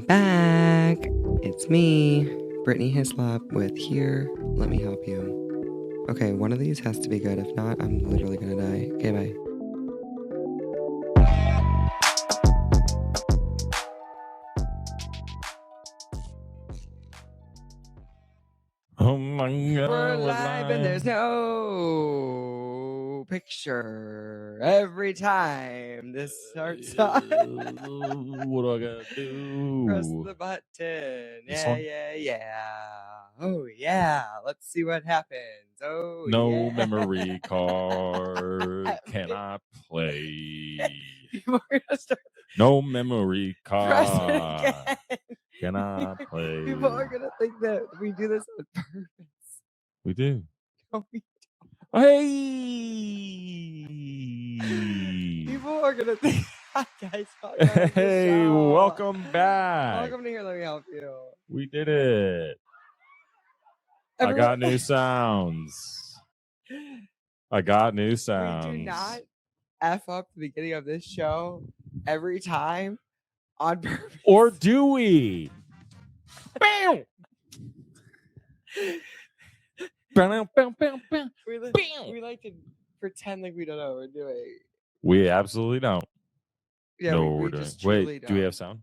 back. It's me, Brittany Hislop with Here, Let Me Help You. Okay, one of these has to be good. If not, I'm literally gonna die. Okay, bye. Oh my God. We're live and there's no picture every time this starts off. What do I gotta do? Press the button. This Yeah, one? yeah. Oh, yeah. Let's see what happens. Oh, No yeah. memory card. Cannot play. People are gonna start No memory pressing card. again. Cannot play. People are gonna think that we do this on purpose. We do. No, we Hey. People are gonna think, hi guys, welcome to the Hey, show. welcome back. Welcome to Here, Let Me Help You. We did it. I Everyone- got new sounds. I got new sounds. We do not F up the beginning of this show every time on purpose. Or do we? Bam! Bam, bam, bam, bam. We like to pretend like we don't know what we're doing. We absolutely don't Yeah, know we what we're doing. just truly Wait, don't. do we have sound?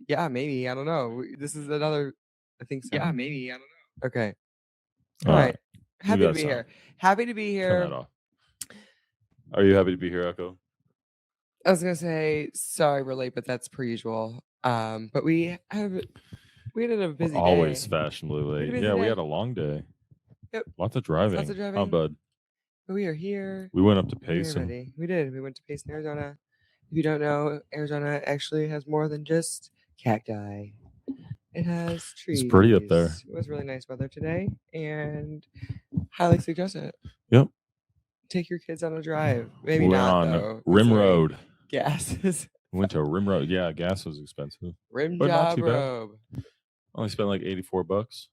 Yeah, maybe. I don't know. This is another, I think so. Yeah, maybe. I don't know. Okay. All All right. Happy to got be sound. here. Happy to be Turn that here. off. Are you happy to be here, Echo? I was gonna say sorry we're late, but that's per usual. But we had a busy day. Always fashionably late. busy Yeah, we day. had a long day. Yep. Lots of driving. Lots of Huh, driving. bud? But we are here. We went up to We're Payson. ready. We did. We went to Payson, Arizona. If you don't know, Arizona actually has more than just cacti. It has trees. It's pretty up there. It was really nice weather today, and highly suggest it. Yep. Take your kids on a drive. Maybe We went not on though. Rim considering Road. Gas is We went to Rim Road. Yeah, gas was expensive. rim But not job too bad. robe. Only spent like $84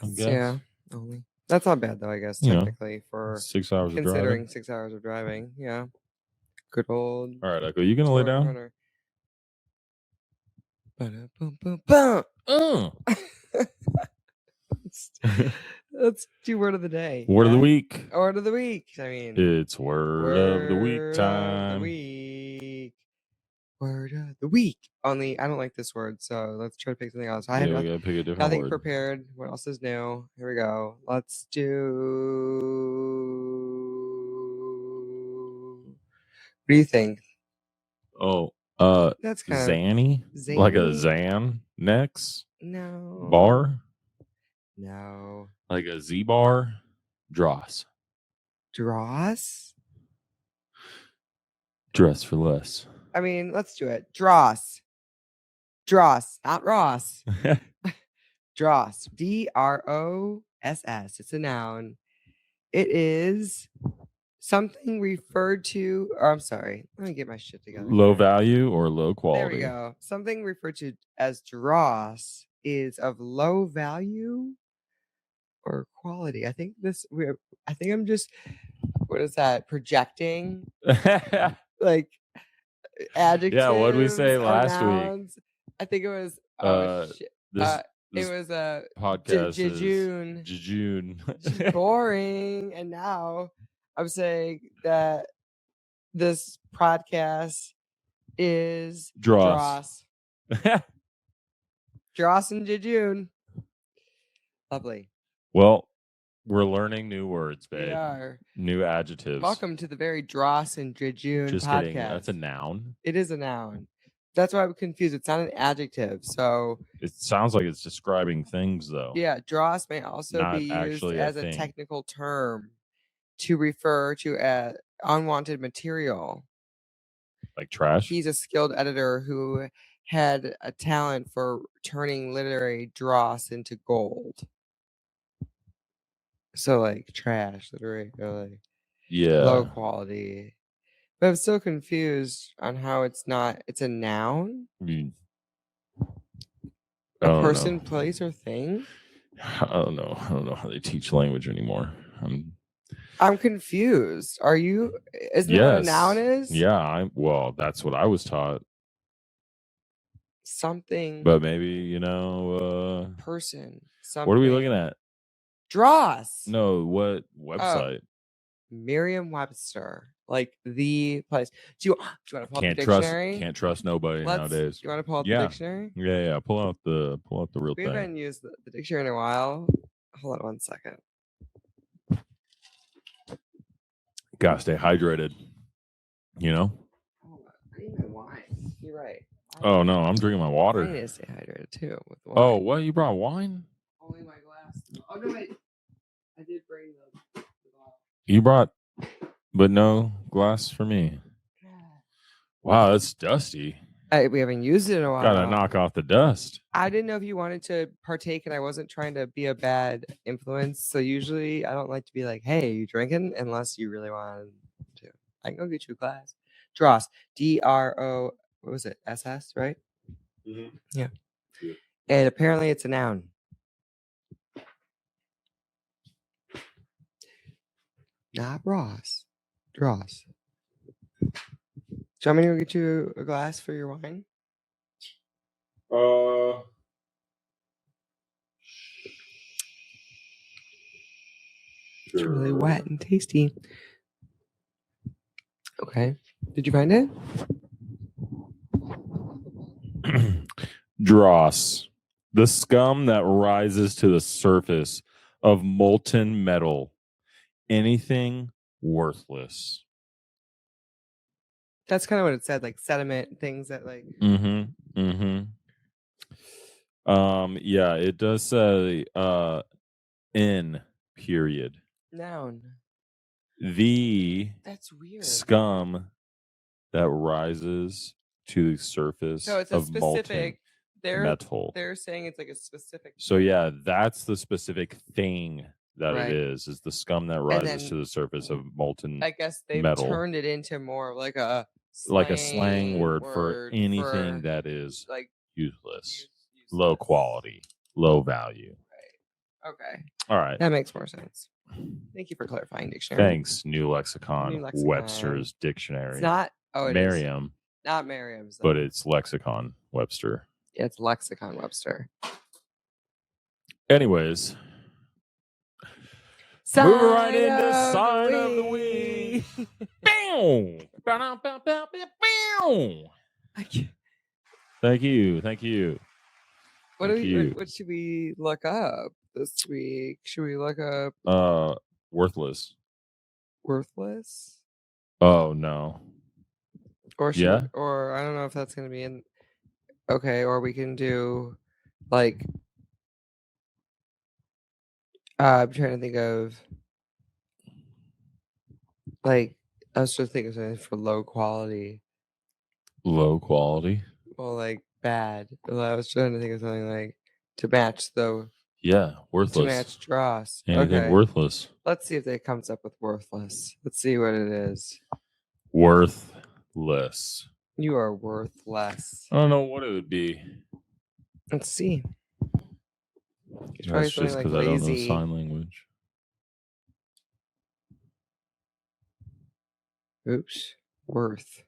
on gas. Yeah, only. That's not bad though, I guess, You know, technically, for 6 hours of considering driving. 6 hours of driving. Yeah. Good old All right, Echo, you gonna lay down? runner. Ba-da-bum-bum-bum. Let's do word of the day. Word of the week. Word of the week. I mean, It's word of the week Word time. of the week. Word of the week. Only I don't like this word, so let's try to pick something else. I Yeah, had we gotta pick a different nothing word. prepared. What else is new? Here we go. Let's do. What do you think? Oh, That's kind Zanny? of Like a zany? Xanax No. bar? No. Like a Z bar? Dross. Dross? Dress for less. I mean, let's do it. Dross. Dross, not Ross. Dross. Dross. It's a noun. It is something referred to, or I'm sorry, let me get my shit together. Low here. value or low quality? There we go. Something referred to as dross is of low value or quality. I think I'm just, what is that? Projecting like adjectives. Yeah, what'd we say or last week? nouns. I think it was This it was a podcast Jejune. is Jejune. Boring. And now I'm saying that this podcast is Dross. Dross and Jejune. Lovely. Well, we're learning new words, babe. We are. New adjectives. Welcome to the very Dross and Jejune Just podcast. kidding. That's a noun. It is a noun. That's why I'm confused. It's not an adjective. So It sounds like it's describing things, though. yeah, dross may also Not be used actually a as a thing. technical term to refer to unwanted material. Like trash? He's a skilled editor who had a talent for turning literary dross into gold. So like trash, literary, or like Yeah. low quality. But I'm still confused on how it's a noun? I A don't person, know. place, or thing? I don't know. I don't know how they teach language anymore. I'm confused. Are you? Isn't that what a noun is? Yeah. Well, that's what I was taught. something But maybe, you know, person. Something. what are we looking at? Dross. No, what website? Merriam-Webster, like the place. Do you want to pull up the dictionary? Can't trust nobody nowadays. Do you want to pull up the Yeah. dictionary? Yeah. Pull out the real We thing. haven't used the dictionary in a while. Hold on one second. Gotta stay hydrated. You know? Oh, I need my wine. You're right. Oh no, I'm drinking my water. I need to stay hydrated too with wine. Oh, what? You brought wine? Only my glass. Oh no, I did bring the bottle. You brought, but no glass for me. Wow, that's dusty. We haven't used it in a while. Gotta knock off the dust. I didn't know if you wanted to partake, and I wasn't trying to be a bad influence. So usually, I don't like to be like, "Hey, you drinking?" Unless you really want to. I can go get you a glass. Dross, D-R-O. What was it? S-S, right? Mm-hmm. Yeah. And apparently, it's a noun. Not Ross. Dross. Do you want me to go get you a glass for your wine? It's really wet and tasty. Okay. Did you find it? Dross, the scum that rises to the surface of molten metal. Anything worthless. That's kind of what it said, like sediment, things that like. Yeah, it does say in period. Noun. That's weird. Scum that rises to the surface So it's a of specific metal. They're saying it's like a specific. So yeah, that's the specific thing that Right. it is the scum that rises to the surface of molten I guess they've metal. turned it into more of like a slang word for anything that is like useless, low quality, low value. Right. Okay. All right. That makes more sense. Thank you for clarifying dictionary. Thanks, New Lexicon. Webster's Dictionary. It's not Merriam. Not Merriam's. But it's Lexicon Webster. Yeah, it's Lexicon Webster. Anyways. Move right into Sign of the Week. Thank you. What should we look up this week? Should we look up worthless? Worthless? Oh no. Or or I don't know if that's gonna be in. Okay, or we can do like I'm trying to think of like I was just thinking of something for low quality. Low quality? Well, like bad. I was trying to think of something like to match worthless. To match Dross. Anything worthless. Let's see if it comes up with worthless. Let's see what it is. Worthless. You are worthless. I don't know what it would be. Let's see. That's just because I don't know sign language. Oops. Worthless.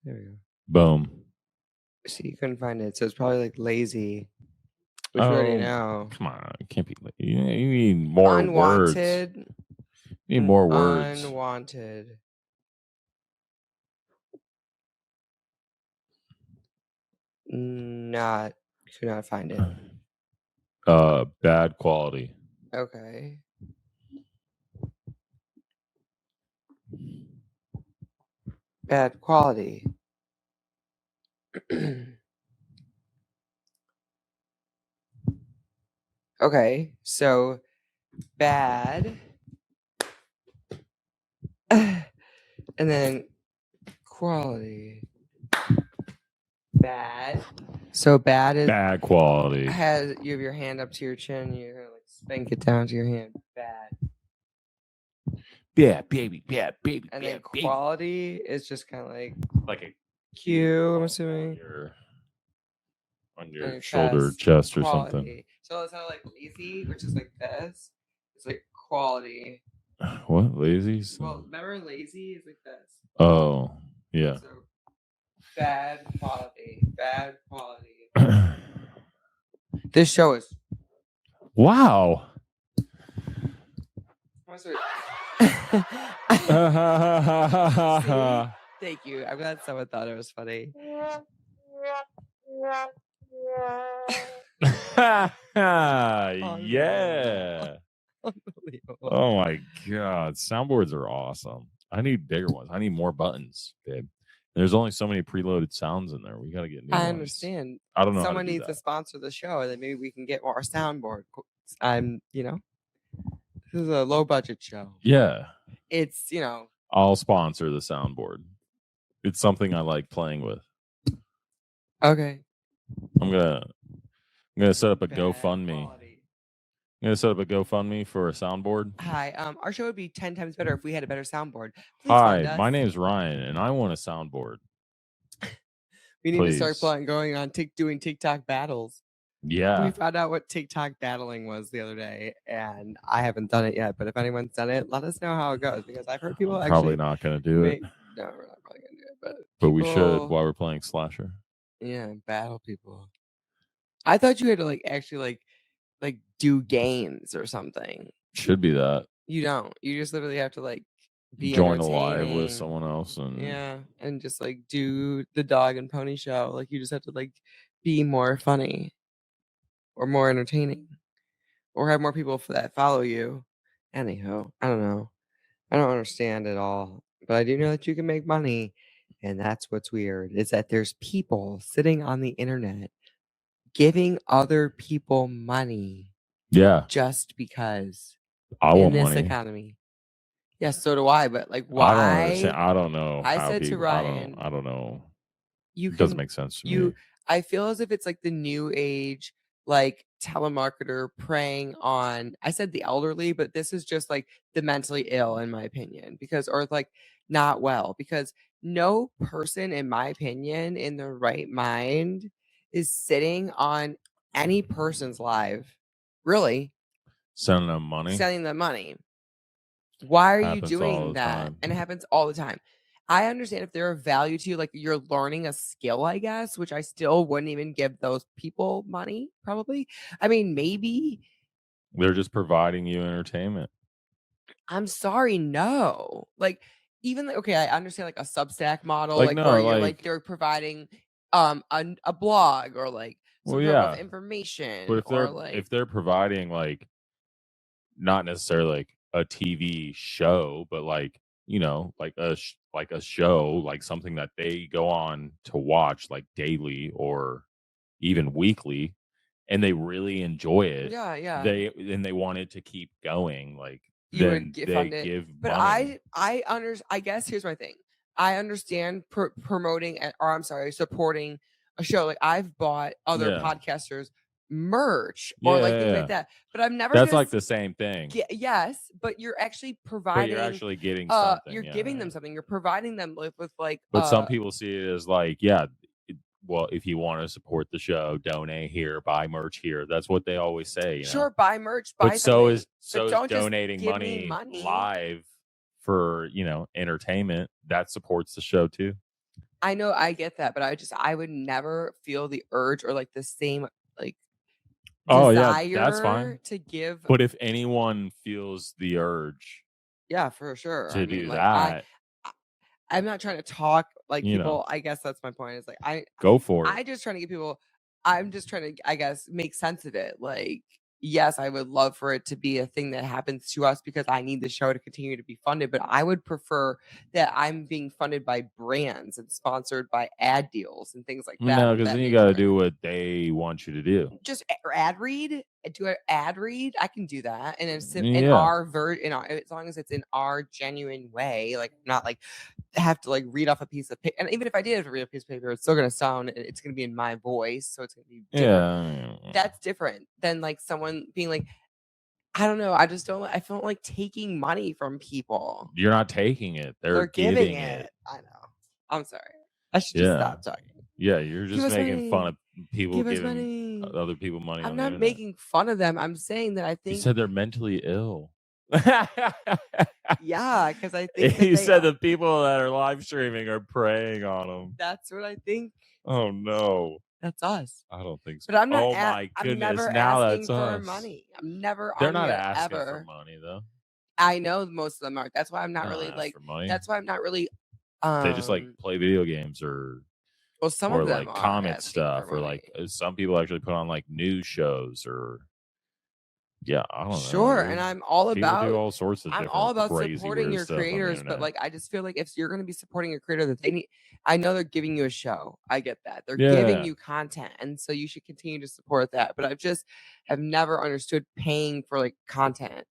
There we go. Boom. See, you couldn't find it, so it's probably like lazy. Which we already know. Come on, it can't be. You need more Unwanted. words. You need more words. Unwanted. Could not find it. Bad quality. Okay. Bad quality. Okay, so bad. And then quality. Bad. So bad is bad quality. You have your hand up to your chin, you're gonna like spank it down to your hand. Bad. Yeah, baby. Yeah, baby. And yeah, then quality is just kind of like a Q, I'm assuming. On your shoulder, chest, or something. So it's not like lazy, which is like this. It's like quality. What? Lazy? Well, remember lazy is like this. Oh, yeah. So bad quality. Bad quality. This show is. Wow. See? Thank you. I'm glad someone thought it was funny. Yeah. Unbelievable. Oh my god, soundboards are awesome. I need bigger ones. I need more buttons, babe. There's only so many preloaded sounds in there. We got to get new ones. I understand. I don't know. Someone needs to sponsor the show, and then maybe we can get more soundboard. This is a low budget show. Yeah. It's I'll sponsor the soundboard. It's something I like playing with. Okay. I'm gonna set up a GoFundMe. I'm gonna set up a GoFundMe for a soundboard. Hi. Our show would be 10 times better if we had a better soundboard. Please Hi, my name's Ryan, and I want a soundboard. We need to start going on doing TikTok battles. Yeah. We found out what TikTok battling was the other day, and I haven't done it yet. But if anyone's done it, let us know how it goes, because I've heard people probably not going to do it. No, we're not probably going to do it. But we should while we're playing Slasher. Yeah, battle people. I thought you had to actually do games or something. Should be that. You don't. You just literally have to be join a live with someone else and just do the dog and pony show. You just have to be more funny or more entertaining or have more people that follow you. Anyhow, I don't know. I don't understand it all, but I do know that you can make money, and that's what's weird is that there's people sitting on the internet giving other people money. Yeah. Just because I want this money. economy. Yes, so do I, but why? I don't understand. I don't know. I said to Ryan, I don't know. It doesn't make sense to me. I feel as if it's the new age telemarketer preying on, I said the elderly, but this is just the mentally ill, in my opinion, or not well, because no person, in my opinion, in their right mind is sitting on any person's live, really. Sending them money. Why are you doing that? And it happens all the time. I understand if they're of value to you, you're learning a skill, I guess, which I still wouldn't even give those people money, probably. I mean, maybe. They're just providing you entertainment. I'm sorry, no. Even okay, I understand a Substack model, where they're providing a blog or some type of information. But if they're providing not necessarily a TV show, but a show, something that they go on to watch daily or even weekly, and they really enjoy it. Yeah. They want it to keep going. You would give money. But I guess here's my thing. I understand promoting supporting a show. I've bought other podcasters merch or things like that, but I've never. That's the same thing. Yes, but you're actually providing. But you're actually getting something. You're giving them something. You're providing them with But some people see it as well, if you want to support the show, donate here, buy merch here. That's what they always say. Sure, buy merch. Buy but something. so is donating money live for entertainment. That supports the show too. I know, I get that, but I would never feel the urge or the same desire that's fine to give. But if anyone feels the urge, yeah, for sure, to do that. I'm not trying to talk people. I guess that's my point. Is I go for it. I just trying to get people. I'm just trying to, I guess, make sense of it. Yes, I would love for it to be a thing that happens to us because I need the show to continue to be funded. But I would prefer that I'm being funded by brands and sponsored by ad deals and things like that. No, because then you got to do what they want you to do. Just ad read. Do an ad read. I can do that, and it's in our as long as it's in our genuine way, not have to read off a piece of paper. And even if I did have to read a piece of paper, it's still gonna sound. It's gonna be in my voice, so it's gonna be different. Yeah. That's different than someone being I don't know. I just don't. I feel taking money from people. You're not taking it. They're giving it. I know. I'm sorry. I should just stop talking. Yeah, you're just making fun of people giving other people money. I'm not making fun of them. I'm saying that I think you said they're mentally ill. Yeah, because I think that He they said the people that are live streaming are preying on him. that's what I think. Oh no, That's us. I don't think so. But I'm not Oh my I'm goodness, never now that's asking for us. money. I'm never They're on not here asking for ever. money though. I know most of them are. That's why I'm not They're really not asking like for money. that's why I'm not really They just like play video games well, some or of them like are comment asking for stuff or money. like some people actually put on like news shows or yeah, I don't know, Sure, and dude. I'm all People do about all sorts of I'm all different about crazy supporting weird your stuff on the creators, but internet. like I just feel like if you're going to be supporting a creator that they need, I know they're giving you a show. I get that. They're giving Yeah. you content, and so you should continue to support that. But I've just have never understood paying for like content.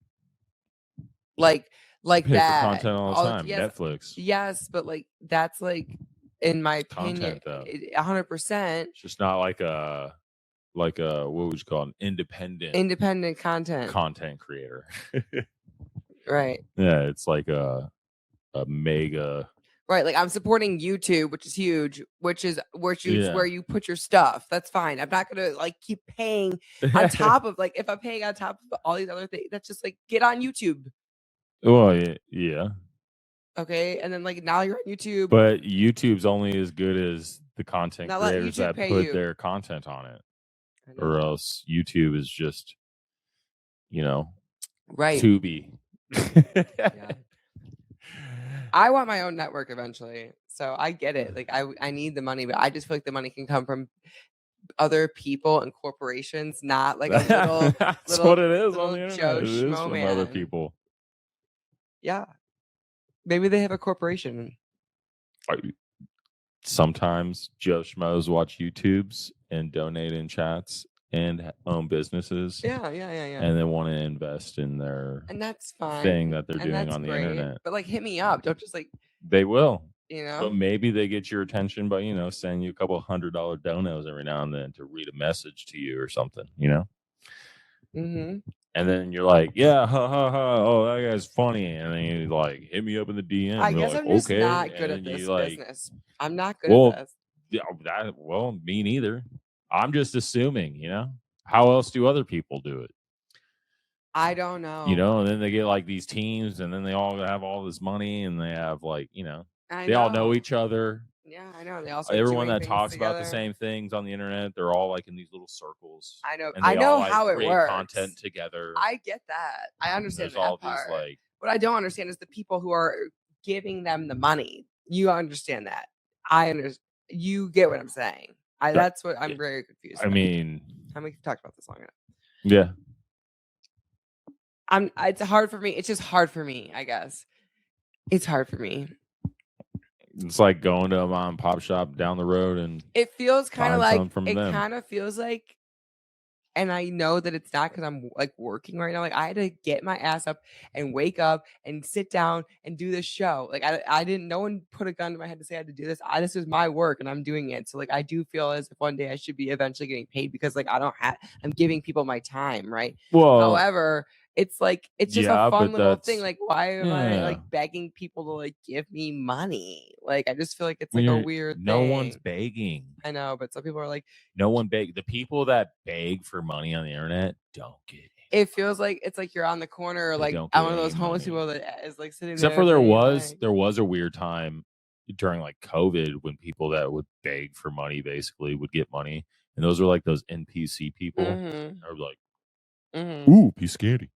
Like Pay for that. content all the time. Yes. Netflix. Yes, but like that's like in my It's opinion, content though. 100% It's just not like a what would you call an independent content. content creator. Right. Yeah, it's like a mega Right, like I'm supporting YouTube, which is huge, which is yeah. where you put your stuff. That's fine. I'm not gonna like keep paying on top of like if I'm paying on top of all these other things. That's just like get on YouTube, Well, yeah. okay? And then like now you're on YouTube. But YouTube's only as good as the content Now let creators YouTube that pay put you. their content on it. I Or know. else YouTube is just, Right. Tubi. Yeah. I want my own network eventually. So I get it. Like I need the money, but I just feel like the money can come from other people and corporations, not like a That's what it is on little the internet. Joe It is Schmo from other man. people. Yeah. Maybe they have a corporation. Sometimes Joe Schmoes watch YouTubes and donate in chats and own businesses. Yeah. And then want to invest in their And that's fine. thing that they're And doing that's on the great. internet. But like hit me up. Don't just like They will. you But know. maybe they get your attention by, sending you a couple $100 donos every now and then to read a message to you or something, Mm-hmm. And then you're like, yeah, ha ha ha. Oh, that guy's funny. And then you like hit me up in the DM. I You're guess like, I'm just okay. not good And at then this you like, business. I'm not good well, at this. yeah, me neither. I'm just assuming, how else do other people do it? I don't know. And then they get like these teams and then they all have all this money and they have like, I they all know each other. Yeah, I know. They also Everyone that talks about the same things on the internet, they're all like in these little circles. I know. And I they know all, like, how it create works. content together. I get that. I understand There's that all part. these like What I don't understand is the people who are giving them the money. You understand that. I understand. You get what I'm saying. That's what I'm very confused I about. mean, we've talked about this long enough. yeah. It's hard for me. It's just hard for me, I guess. It's hard for me. It's like going to a mom and pop shop down the road and it feels kind of like it kind of feels like, and I know that it's not because I'm like working right now. Like I had to get my ass up and wake up and sit down and do this show. Like I didn't. No one put a gun to my head to say I had to do this. This is my work and I'm doing it. So like I do feel as if one day I should be eventually getting paid because like I'm giving people my time, right? Well, however, it's like it's just a fun little thing. Like why am I like yeah. begging people to like give me money? Like I just feel like it's When like a weird no thing. one's begging. I know, but some people are like, no one beg. The people that beg for money on the internet don't get it. It feels like it's like you're on the corner, like don't I'm get one of those any homeless money. people that is like sitting Except there. for like, there was a weird time during like COVID when people that would beg for money basically would get money, and those are like those NPC people. Mhm. Are like, Mhm. ooh, piece of candy.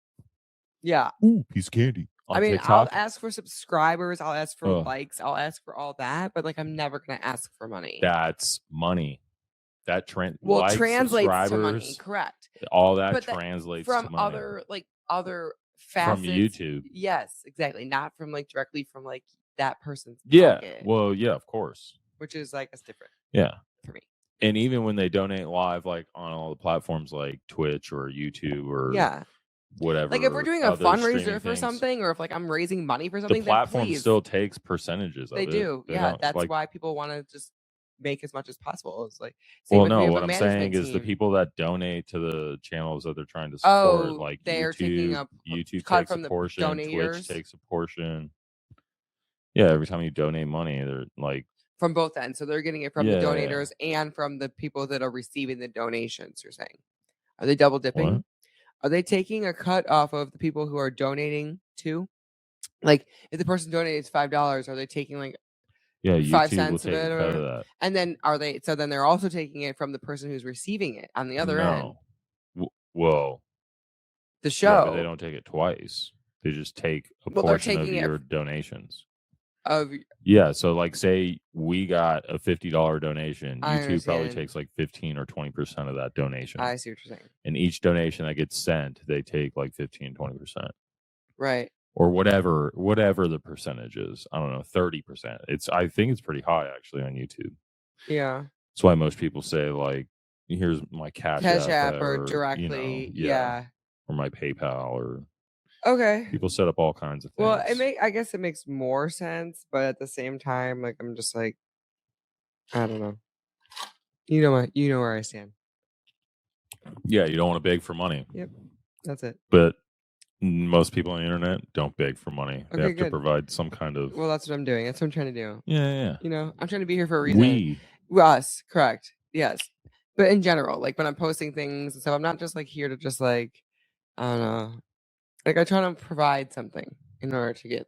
Yeah. Ooh, piece of candy. On I mean, TikTok. I'll ask for subscribers, I'll ask for likes, I'll ask for all that, but like I'm never gonna ask for money. That's money. That translates subscribers, to money, correct? All that But translates from to money. other facets. From YouTube. Yes, exactly. Not from like directly from like that person's Yeah. pocket. Well, yeah, of course. Which is like it's different. Yeah. For me. And even when they donate live, like on all the platforms like Twitch or YouTube or whatever. Like if we're doing a fundraiser for something, or if like I'm raising money for something, the platform then still takes percentages of it. They do. Yeah. That's like, why people want to just make as much as possible. It's like well, no, what I'm saying is the people that donate to the channels that they're trying to support, like they're taking up YouTube cut takes from a the portion, donators. Twitch takes a portion. Yeah, every time you donate money, they're like from both ends. So they're getting it from the donators and from the people that are receiving the donations. You're saying, are they double dipping? What? are they taking a cut off of the people who are donating too? Like, if the person donates $5, are they taking like Yeah, 5 YouTube will cents of take a it or cut of whatever? that. And then so then they're also taking it from the person who's receiving it on the other end. No. Well, The yeah, but they show. don't take it twice. They just take a Well, they're portion of taking it your donations. of Yeah, so like say we got a $50 donation, I YouTube probably understand. takes like 15 or 20% of that donation. I see what you're saying. And each donation that gets sent, they take like 15, 20%. Right. Or whatever the percentage is. I don't know, 30%. I think it's pretty high actually on YouTube. Yeah. That's why most people say like, here's my Cash App or or directly. or my PayPal, or Okay. people set up all kinds of things. Well, I guess it makes more sense, but at the same time, like I'm just like, I don't know. You know where I stand. Yeah, you don't want to beg for money. Yep. That's it. But most people on the internet don't beg for money. They Okay, have to good. provide some kind of. Well, that's what I'm doing. That's what I'm trying to do. Yeah. You know, I'm trying to be here for a reason. Us, correct. Yes. But in general, like when I'm posting things and stuff, I'm not just like here to just like, I don't know. Like I try to provide something in order to get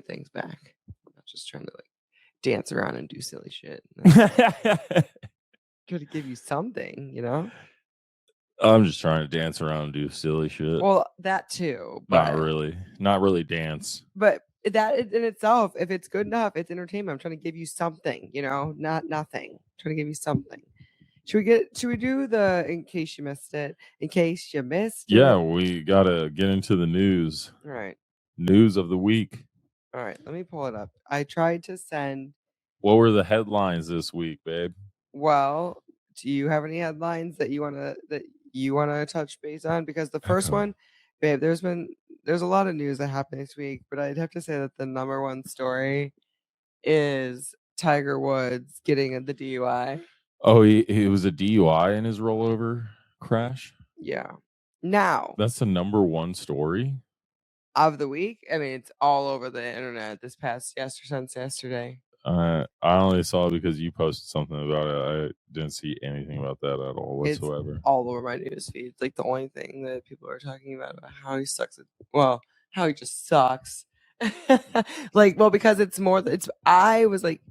things back. I'm not just trying to like dance around and do silly shit. Try to give you something, you know? I'm just trying to dance around and do silly shit. Well, that too, but Not really dance. But that in itself, if it's good enough, it's entertainment. I'm trying to give you something, you know, not nothing. I'm trying to give you something. Should we do the in case you missed it? In case you missed it. Yeah, we gotta get into the news. All right. News of the week. All right, let me pull it up. I tried to send. What were the headlines this week, babe? Well, do you have any headlines that you wanna touch base on? Because the first one, babe, there's a lot of news that happened this week, but I'd have to say that the number one story is Tiger Woods getting the DUI. Oh, he was a DUI in his rollover crash? Yeah. Now, that's the number one story of the week. I mean, it's all over the internet since yesterday. I only saw it because you posted something about it. I didn't see anything about that at all whatsoever. It's all over my news feed. It's like the only thing that people are talking about how he sucks. How he just sucks. Because it's more. I was like,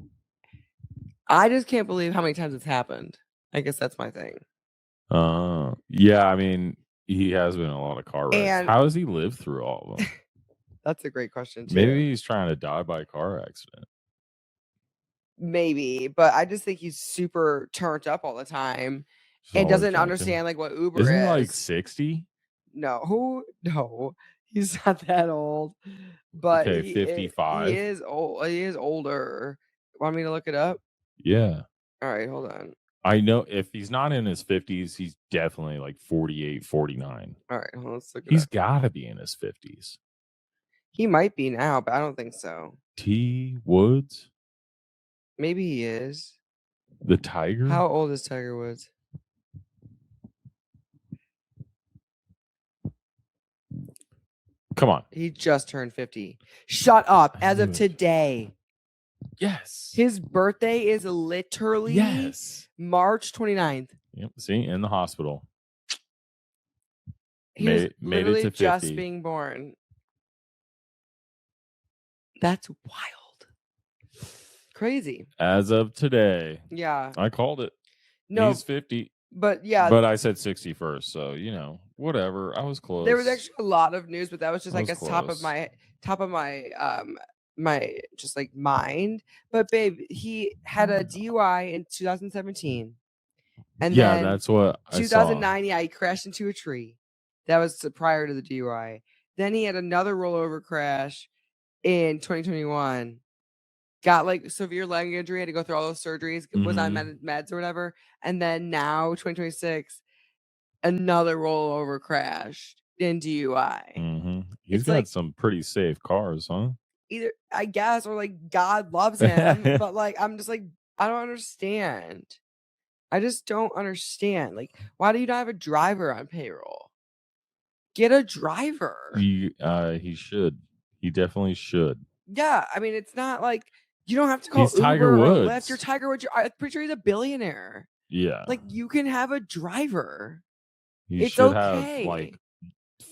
I just can't believe how many times it's happened. I guess that's my thing. Yeah, I mean, he has been in a lot of car wrecks. How does he live through all of them? That's a great question too. Maybe he's trying to die by a car accident. Maybe, but I just think he's super turned up all the time and doesn't understand like what Uber Isn't is. He like 60? No, he's not that old. But okay, 55. He is old. He is older. Want me to look it up? Yeah. All right, hold on. I know if he's not in his 50s, he's definitely like 48, 49. All right, let's look it up. He's got to be in his 50s. He might be now, but I don't think so. T. Woods? Maybe he is. The Tiger? How old is Tiger Woods? Come on. He just turned 50. Shut up. As of today. Yes. His birthday is literally March 29th. Yep. See, in the hospital. He was literally just being born. That's wild. Crazy. As of today. Yeah. I called it. No. He's 50. But yeah. But I said 60 first, so whatever. I was close. There was actually a lot of news, but that was just I guess close. top of my just like mind. But babe, he had a DUI in 2017. And then that's what 2009, he crashed into a tree. That was prior to the DUI. Then he had another rollover crash in 2021. Got like severe leg injury, had to go through all those surgeries, was on meds or whatever. And then now 2026, another rollover crash in DUI. He's got some pretty safe cars, huh? Either I guess, or like God loves him, but like I'm just like I don't understand. I just don't understand. Like, why do you not have a driver on payroll? Get a driver. He should. He definitely should. Yeah, I mean, it's not like you don't have to call Uber Tiger Woods. or Lyft. You're Tiger Woods. I'm pretty sure he's a billionaire. Yeah, like you can have a driver. He It's should have okay. like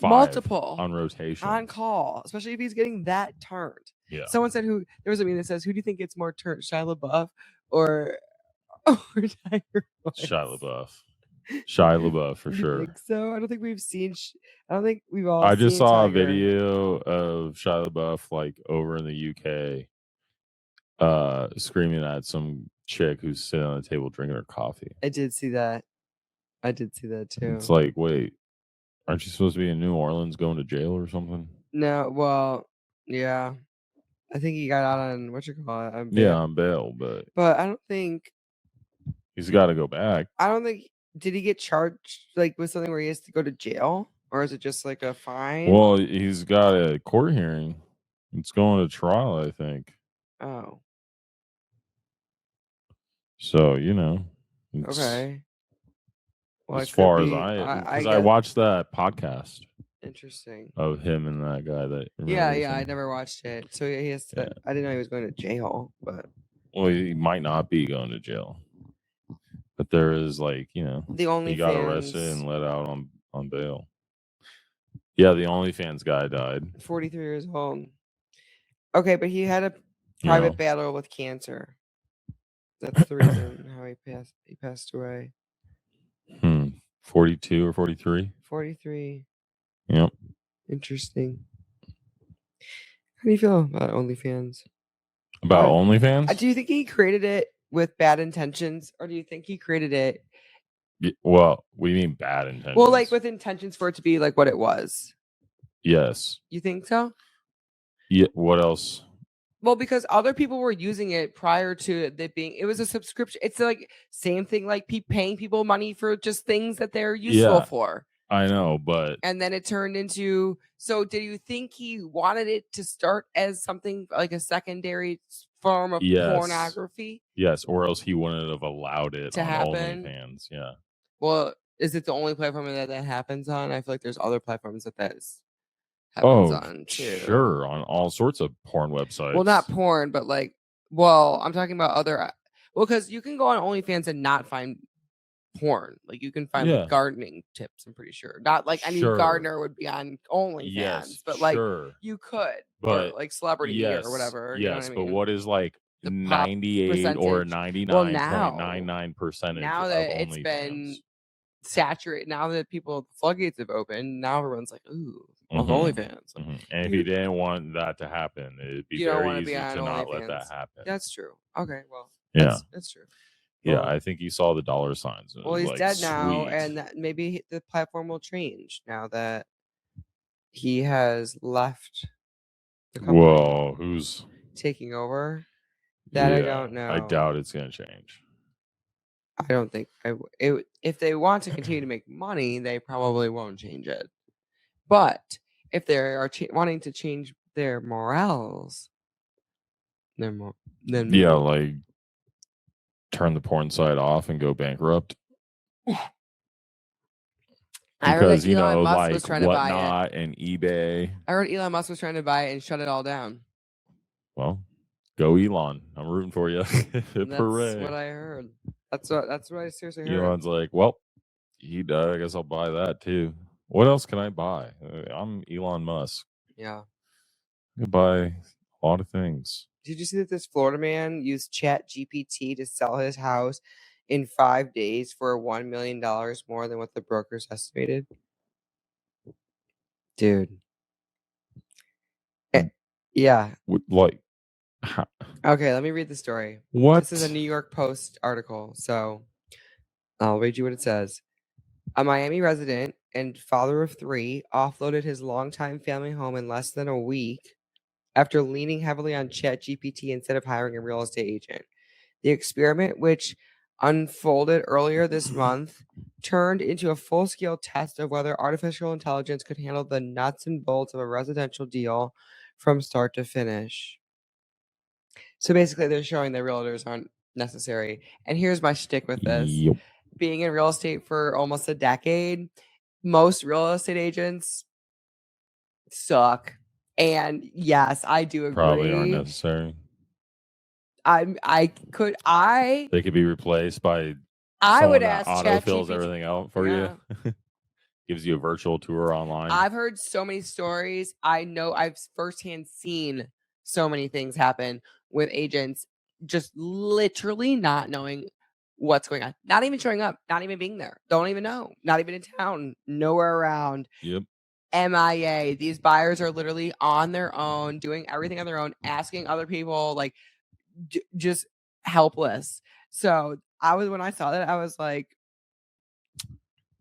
5 Multiple on rotation. on call, especially if he's getting that turned. Yeah. Someone said there was a meme that says, "Who do you think gets more turned, Shia LaBeouf or Tiger Woods?" Shia LaBeouf for You sure. think so? I don't think we've seen. I don't think we've all. I just seen saw Tiger. a video of Shia LaBeouf like over in the UK, screaming at some chick who's sitting on the table drinking her coffee. I did see that. I did see that too. It's like, wait, aren't you supposed to be in New Orleans going to jail or something? No, well, yeah. I think he got out on on bail. Yeah, on bail, but I don't think he's got to go back. I don't think did he get charged like with something where he has to go to jail, or is it just like a fine? Well, he's got a court hearing. It's going to trial, I think. Oh, So you know, okay. Well, as far as I watched that podcast. Interesting. Of him and that guy that. Yeah, I never watched it. So he has to. Yeah. I didn't know he was going to jail, but. Well, he might not be going to jail, but there is like the only he got arrested and let out on bail. Yeah, the OnlyFans guy died. 43 years old. Okay, but he had a private battle with cancer. That's the reason how he passed away. 42 or 43? 43. Yep. Interesting. How do you feel about OnlyFans? About OnlyFans? Do you think he created it with bad intentions, or do you think he created it? Well, what do you mean bad intentions? Well, like with intentions for it to be like what it was. Yes. You think so? Yeah. What else? Well, because other people were using it prior to it being, it was a subscription. It's like same thing, like paying people money for just things that they're useful for. I know, but. And then it turned into, so do you think he wanted it to start as something like a secondary form of pornography? Yes, or else he wouldn't have allowed it to on happen. OnlyFans. Yeah. Well, is it the only platform that happens on? I feel like there's other platforms that happens on too. Sure, on all sorts of porn websites. Well, not porn, but like, I'm talking about other. Well, because you can go on OnlyFans and not find porn. Like you can find like gardening tips. I'm pretty sure. Not like any gardener would be on OnlyFans, but like you could, but like celebrity or whatever. Yes, you know what I mean? But what is like 98 or 99.99%? Now that it's been saturated, now that the floodgates have opened, now everyone's like, ooh. OnlyFans. And if you didn't want that to happen, it'd be very easy to not let that happen. That's true. Okay, well, that's true. Yeah, I think you saw the dollar signs. Well, he's dead now, and maybe the platform will change now that he has left the company. Well, who's taking over? That I don't know. I doubt it's going to change. I don't think if they want to continue to make money, they probably won't change it. But if they are wanting to change their morals, then like turn the porn site off and go bankrupt. Because Elon Musk like was trying to buy it. And eBay. I heard Elon Musk was trying to buy it and shut it all down. Well, go Elon! I'm rooting for you. That's what I heard. That's what I seriously heard. Elon's like, well, he died. I guess I'll buy that too. What else can I buy? I'm Elon Musk. Yeah. I can buy a lot of things. Did you see that this Florida man used ChatGPT to sell his house in 5 days for $1 million more than what the brokers estimated? Dude. Yeah. Like. Okay, let me read the story. What? This is a New York Post article, so I'll read you what it says. A Miami resident and father of 3 offloaded his longtime family home in less than a week after leaning heavily on ChatGPT instead of hiring a real estate agent. The experiment, which unfolded earlier this month, turned into a full-scale test of whether artificial intelligence could handle the nuts and bolts of a residential deal from start to finish. So basically, they're showing that realtors aren't necessary. And here's my shtick with this. Yep. Being in real estate for almost a decade, most real estate agents suck. And yes, I do agree. Probably aren't necessary. They could be replaced by I would ask autofills everything out for you. gives you a virtual tour online. I've heard so many stories. I know I've firsthand seen so many things happen with agents just literally not knowing what's going on, not even showing up, not even being there, don't even know, not even in town, nowhere around. Yep. MIA. These buyers are literally on their own, doing everything on their own, asking other people, like just helpless. So when I saw that, I was like,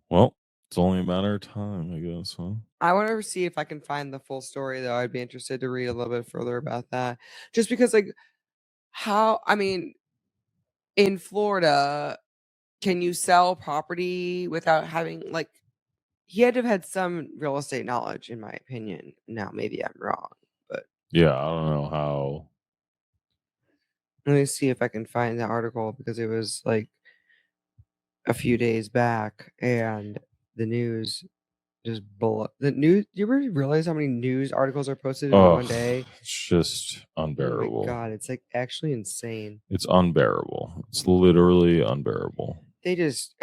well, it's only a matter of time, I guess, huh? I want to see if I can find the full story, though. I'd be interested to read a little bit further about that. Just because, like, in Florida, can you sell property without having, like, he had to have had some real estate knowledge, in my opinion. Now, maybe I'm wrong, but yeah, I don't know how. Let me see if I can find the article because it was like a few days back, and the news just the news. You ever realize how many news articles are posted in one day? It's just unbearable. Oh my god, it's like actually insane. It's unbearable. It's literally unbearable. They just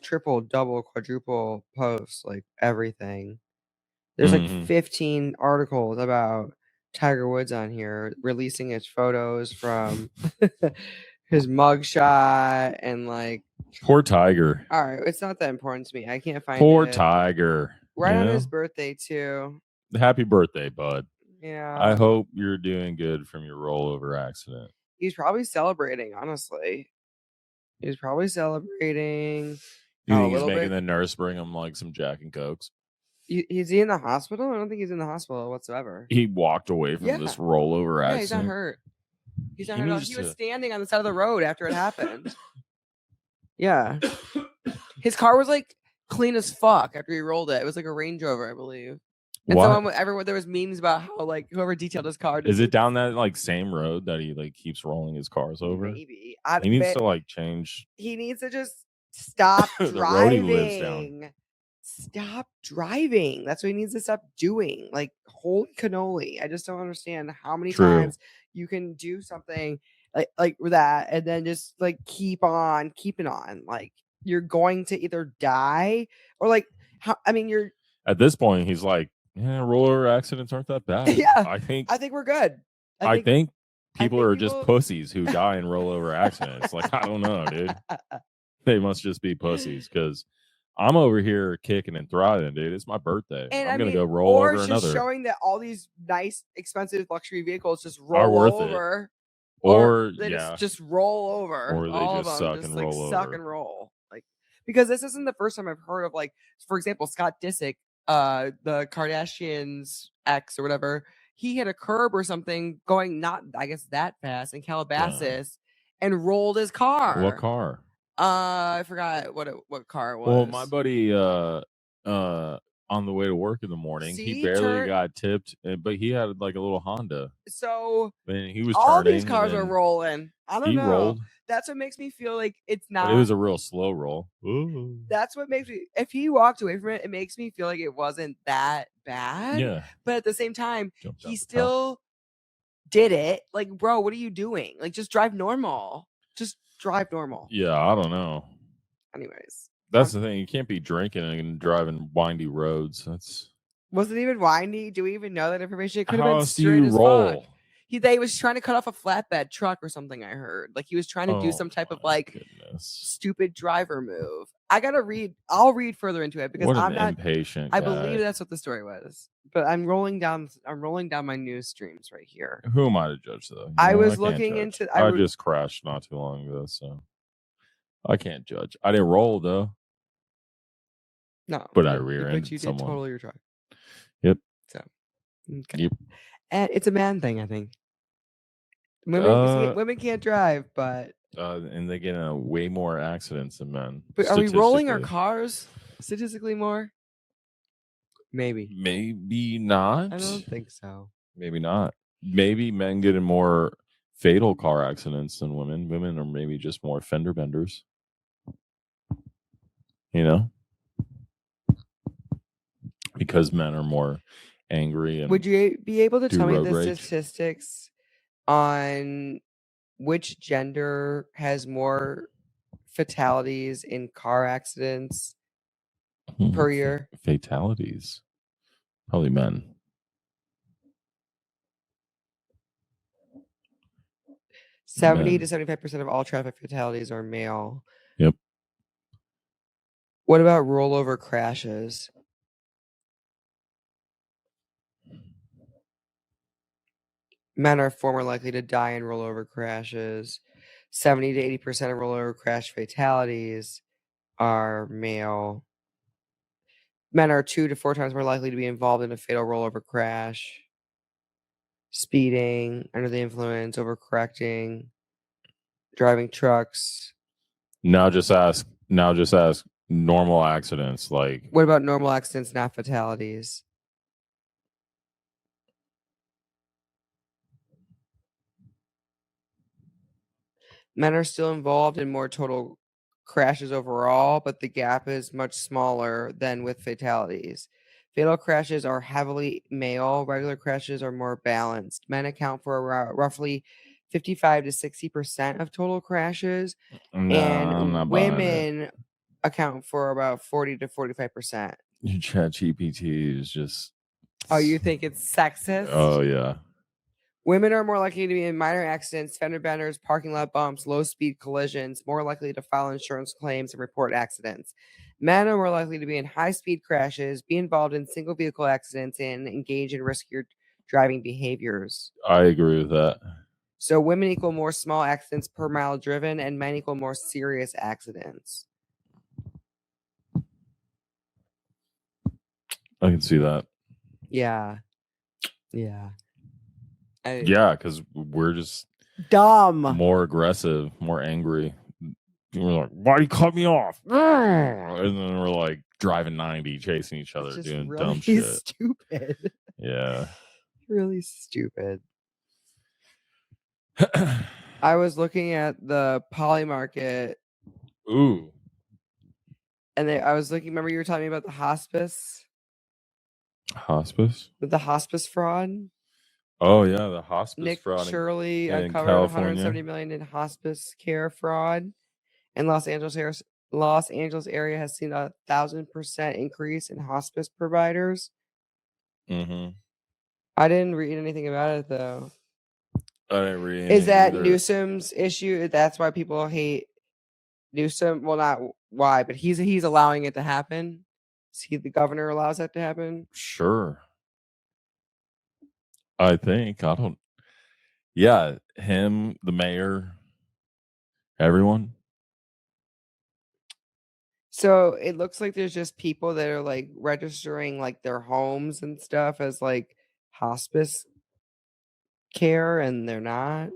triple, double, quadruple posts, like everything. There's like 15 articles about Tiger Woods on here releasing his photos from his mugshot and like poor Tiger. All right, it's not that important to me. I can't find poor it. Tiger. Right on his birthday too. Happy birthday, bud. Yeah. I hope you're doing good from your rollover accident. He's probably celebrating, honestly. He's probably celebrating. You think he's making the nurse bring him like some Jack and Cokes? Is he in the hospital? I don't think he's in the hospital whatsoever. He walked away from this rollover accident. Yeah, he's not hurt. He's not hurt. He was standing on the side of the road after it happened. Yeah. His car was like clean as fuck after he rolled it. It was like a Range Rover, I believe. And everyone there was memes about how like whoever detailed his car. Is it down that like same road that he like keeps rolling his cars over? Maybe. He needs to like change. He needs to just stop the driving. road he lives down. Stop driving. That's what he needs to stop doing. Like holy cannoli. I just don't understand how many times you can do something like that and then just like keep on keeping on. Like you're going to either die or like you're at this point he's like, yeah, rollover accidents aren't that bad. Yeah. I think we're good. I think people are just pussies who die in rollover accidents. Like, I don't know, dude. They must just be pussies because I'm over here kicking and thriving, dude. It's my birthday. And I'm gonna go roll over another. Or just showing that all these nice, expensive luxury vehicles just roll over, or they just roll over, or they all just suck and roll over. Suck and roll, like because this isn't the first time I've heard of like, for example, Scott Disick, the Kardashians' ex or whatever. He hit a curb or something going not, I guess, that fast in Calabasas and rolled his car. What car? I forgot what car it was. Well, my buddy on the way to work in the morning, he barely got tipped, but he had like a little Honda. So and he was all these cars are rolling. I don't know. Rolled. That's what makes me feel like it's not. But it was a real slow roll. Ooh. That's what makes me. If he walked away from it, it makes me feel like it wasn't that bad. Yeah. But at the same time, he still did it. Like, bro, what are you doing? Like, just drive normal. Just drive normal. Yeah, I don't know. Anyways, that's the thing. You can't be drinking and driving windy roads. Was it even windy? Do we even know that information? It could have been straight as fuck. They was trying to cut off a flatbed truck or something. I heard like he was trying to do some type of like stupid driver move. I'll read further into it because I'm not impatient. I believe that's what the story was. But I'm rolling down my news streams right here. Who am I to judge though? I was looking into. I just crashed not too long ago, so I can't judge. I didn't roll though. No, but I rear-ended But you someone. did total your truck. Yep. So. Okay. Yep. And it's a man thing, I think. Women can't drive, but and they get in way more accidents than men. But are we rolling our cars statistically more? Maybe not. I don't think so. Maybe not. Maybe men get in more fatal car accidents than women. Women are maybe just more fender benders. You know, because men are more angry. And would you be able to tell me the statistics on which gender has more fatalities in car accidents per year. Fatalities. Probably men. 70 to 75% of all traffic fatalities are male. Yep. What about rollover crashes? Men are far more likely to die in rollover crashes. 70 to 80% of rollover crash fatalities are male. Men are 2 to 4 times more likely to be involved in a fatal rollover crash. Speeding, under the influence, overcorrecting, driving trucks. Now just ask normal accidents. Like, what about normal accidents, not fatalities? Men are still involved in more total crashes overall, but the gap is much smaller than with fatalities. Fatal crashes are heavily male. Regular crashes are more balanced. Men account for roughly 55 to 60% of total crashes, and women account for about 40 to 45%. ChatGPT is just... Oh, you think it's sexist? Oh, yeah. Women are more likely to be in minor accidents, fender benders, parking lot bumps, low-speed collisions, more likely to file insurance claims and report accidents. Men are more likely to be in high-speed crashes, be involved in single-vehicle accidents, and engage in riskier driving behaviors. I agree with that. So women equal more small accidents per mile driven, and men equal more serious accidents. I can see that. Yeah. Yeah. Yeah, because we're just dumb, more aggressive, more angry. We're like, why do you cut me off? And then we're like driving 90, chasing each other, doing really dumb shit. Stupid. Yeah. Really stupid. I was looking at the Poly Market. Ooh. And I was looking, remember you were telling me about the hospice? Hospice? The hospice fraud? Oh, yeah, the hospice Nick fraud. Shirley uncovered $170 million in hospice care fraud. And Los Angeles area has seen 1,000% increase in hospice providers. Mm-hmm. I didn't read anything about it, though. I didn't read anything. Is that Newsom's issue? That's why people hate Newsom? Well, not why, but he's allowing it to happen. See, the governor allows that to happen. Sure. I think. I don't. Yeah, him, the mayor, everyone. So it looks like there's just people that are like registering like their homes and stuff as like hospice care, and they're not.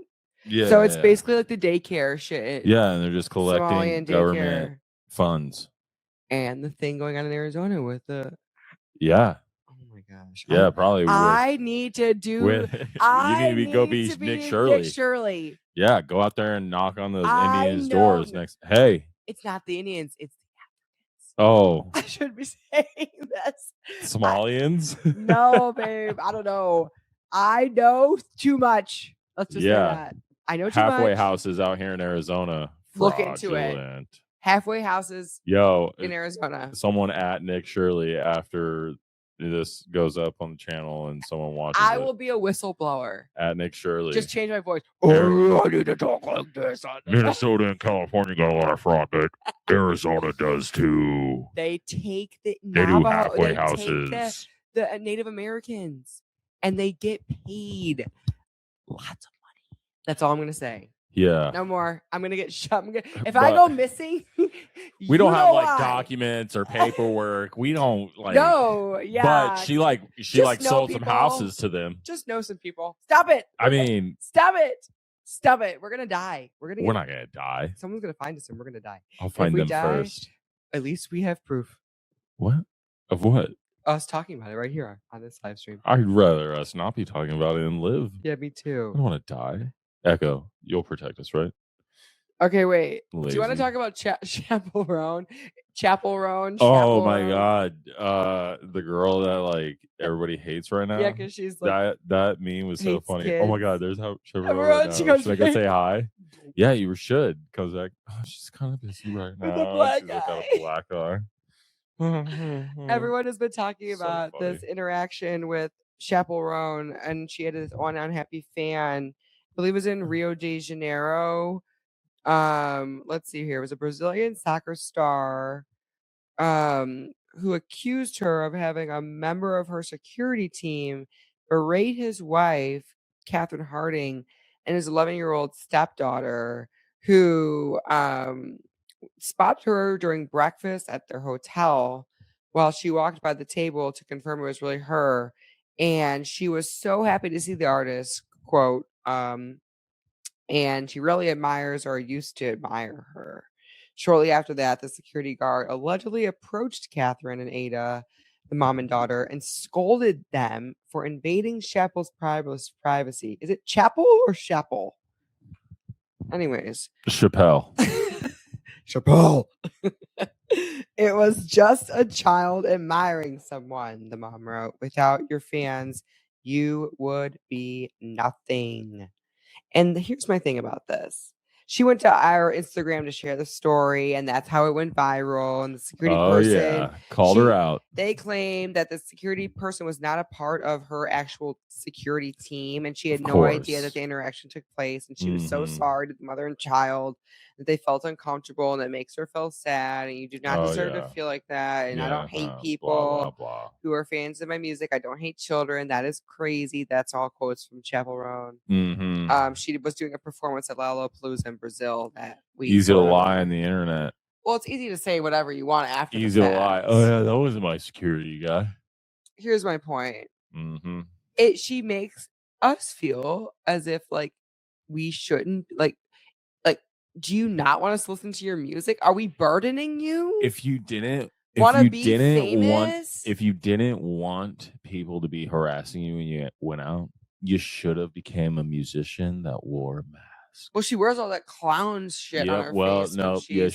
Yeah. So it's basically like the daycare shit. Yeah, and they're just collecting government funds. And the thing going on in Arizona with the... Yeah. Oh my gosh. Yeah, probably. I need to do... you need to go be Nick Shirley. Yeah, go out there and knock on those Indians' doors next. Hey. It's not the Indians. It's the Africans. Oh. I should be saying this. Somalians? No, babe. I don't know. I know too much. Let's just say that. I know too much. Halfway houses out here in Arizona. Look into it. Halfway houses in Arizona. Someone at Nick Shirley after this goes up on the channel and someone watches it. I will be a whistleblower. At Nick Shirley. Just change my voice. Oh, I need to talk like this. Minnesota and California got a lot of fraud, but Arizona does too. They take the They do halfway houses. The Native Americans, and they get paid lots of money. That's all I'm going to say. Yeah. No more. I'm going to get shot. If I go missing, we don't have like documents or paperwork. We don't like. No, yeah. But she sold some houses to them. Just know some people. Stop it. I mean, stop it. Stop it. We're going to die. We're not going to die. Someone's going to find us and we're going to die. I'll find them first. At least we have proof. What? Of what? Us talking about it right here on this live stream. I'd rather us not be talking about it and live. Yeah, me too. I don't want to die. Echo, you'll protect us, right? Okay, wait. Lazy. Do you want to talk about Chapel Roan? Oh my God. The girl that like everybody hates right now. Yeah, because she's like that meme was so funny. Kids. Oh my God, there's how Chapel Roan. Should I go say hi? Yeah, you should. Comes back. Oh, she's kind of busy right now. The black she's got a black eye. Everyone has been talking So about funny. this interaction with Chaperone, and she had this one unhappy fan. I believe it was in Rio de Janeiro. Let's see here. It was a Brazilian soccer star who accused her of having a member of her security team berate his wife, Catherine Harding, and his 11-year-old stepdaughter, who spotted her during breakfast at their hotel while she walked by the table to confirm it was really her. And she was so happy to see the artist, quote, and she really admires or used to admire her. Shortly after that, the security guard allegedly approached Catherine and Ada, the mom and daughter, and scolded them for invading Chapel's privacy. Is it Chapel or Chapel? Anyways. Chappelle. Chapel. It was just a child admiring someone, the mom wrote. Without your fans, you would be nothing. And here's my thing about this. She went to our Instagram to share the story, and that's how it went viral. And the security person called her out. They claimed that the security person was not a part of her actual security team, and she had no idea that the interaction took place. And she was so sorry to the mother and child that they felt uncomfortable, and that makes her feel sad. And you do not deserve to feel like that. And I don't hate people who are fans of my music. I don't hate children. That is crazy. That's all quotes from Chapel Roan. She was doing a performance at Lollapalooza in Brazil that week. Easy to lie on the internet. Well, it's easy to say whatever you want after easy the to lie. Oh yeah, that wasn't my security guy. Here's my point. She makes us feel as if like we shouldn't like. Do you not want us to listen to your music? Are we burdening you? If you didn't want people to be harassing you when you went out, you should have became a musician that wore a mask. Well, she wears all that clown shit on her face. No, you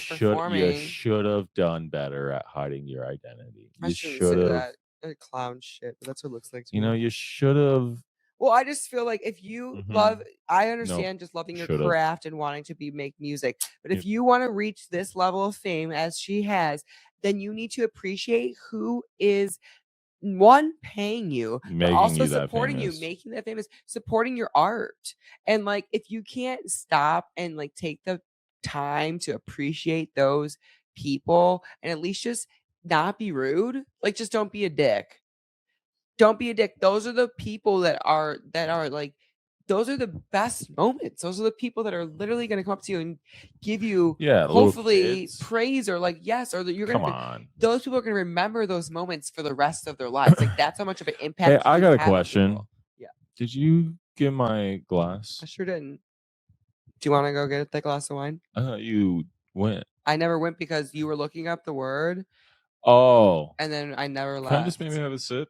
should have done better at hiding your identity. You should have clown shit. But that's what it looks like to me. You should have. Well, I just feel like if you love, I understand just loving your craft and wanting to make music. But if you want to reach this level of fame as she has, then you need to appreciate who is one paying you, but also supporting you, making that famous, supporting your art. And like, if you can't stop and like take the time to appreciate those people and at least just not be rude, like just don't be a dick. Don't be a dick. Those are the people that are like, those are the best moments. Those are the people that are literally going to come up to you and give you hopefully praise or like, yes, or that you're going to, those people are going to remember those moments for the rest of their lives. Like that's how much of an impact. Hey, I got a question. Yeah. Did you get my glass? I sure didn't. Do you want to go get that glass of wine? You went. I never went because you were looking up the word. Oh. And then I never left. Can I just maybe have a sip?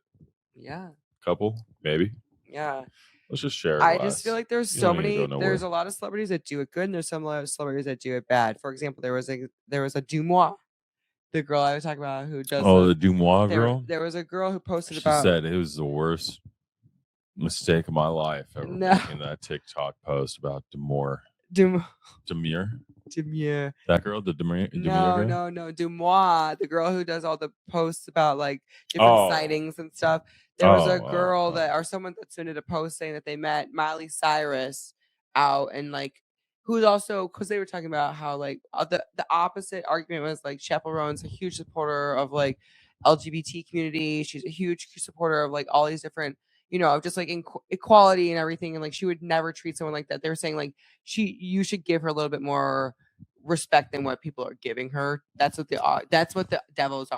Yeah. Couple, maybe. Yeah. Let's just share. I just feel like there's so many. There's a lot of celebrities that do it good, and there's some celebrities that do it bad. For example, there was a Dumois, the girl I was talking about who does. Oh, the Dumois girl. There was a girl who posted she about. She said it was the worst mistake of my life ever making that TikTok post about Demure. That girl, the Demure. No. Dumois, the girl who does all the posts about like different sightings and stuff. There was a girl or someone that submitted a post saying that they met Miley Cyrus out and like who's also because they were talking about how like the opposite argument was like Chaperone's a huge supporter of like LGBT community. She's a huge supporter of like all these different, just like equality and everything. And like she would never treat someone like that. They were saying like you should give her a little bit more respect than what people are giving her. That's what the devil's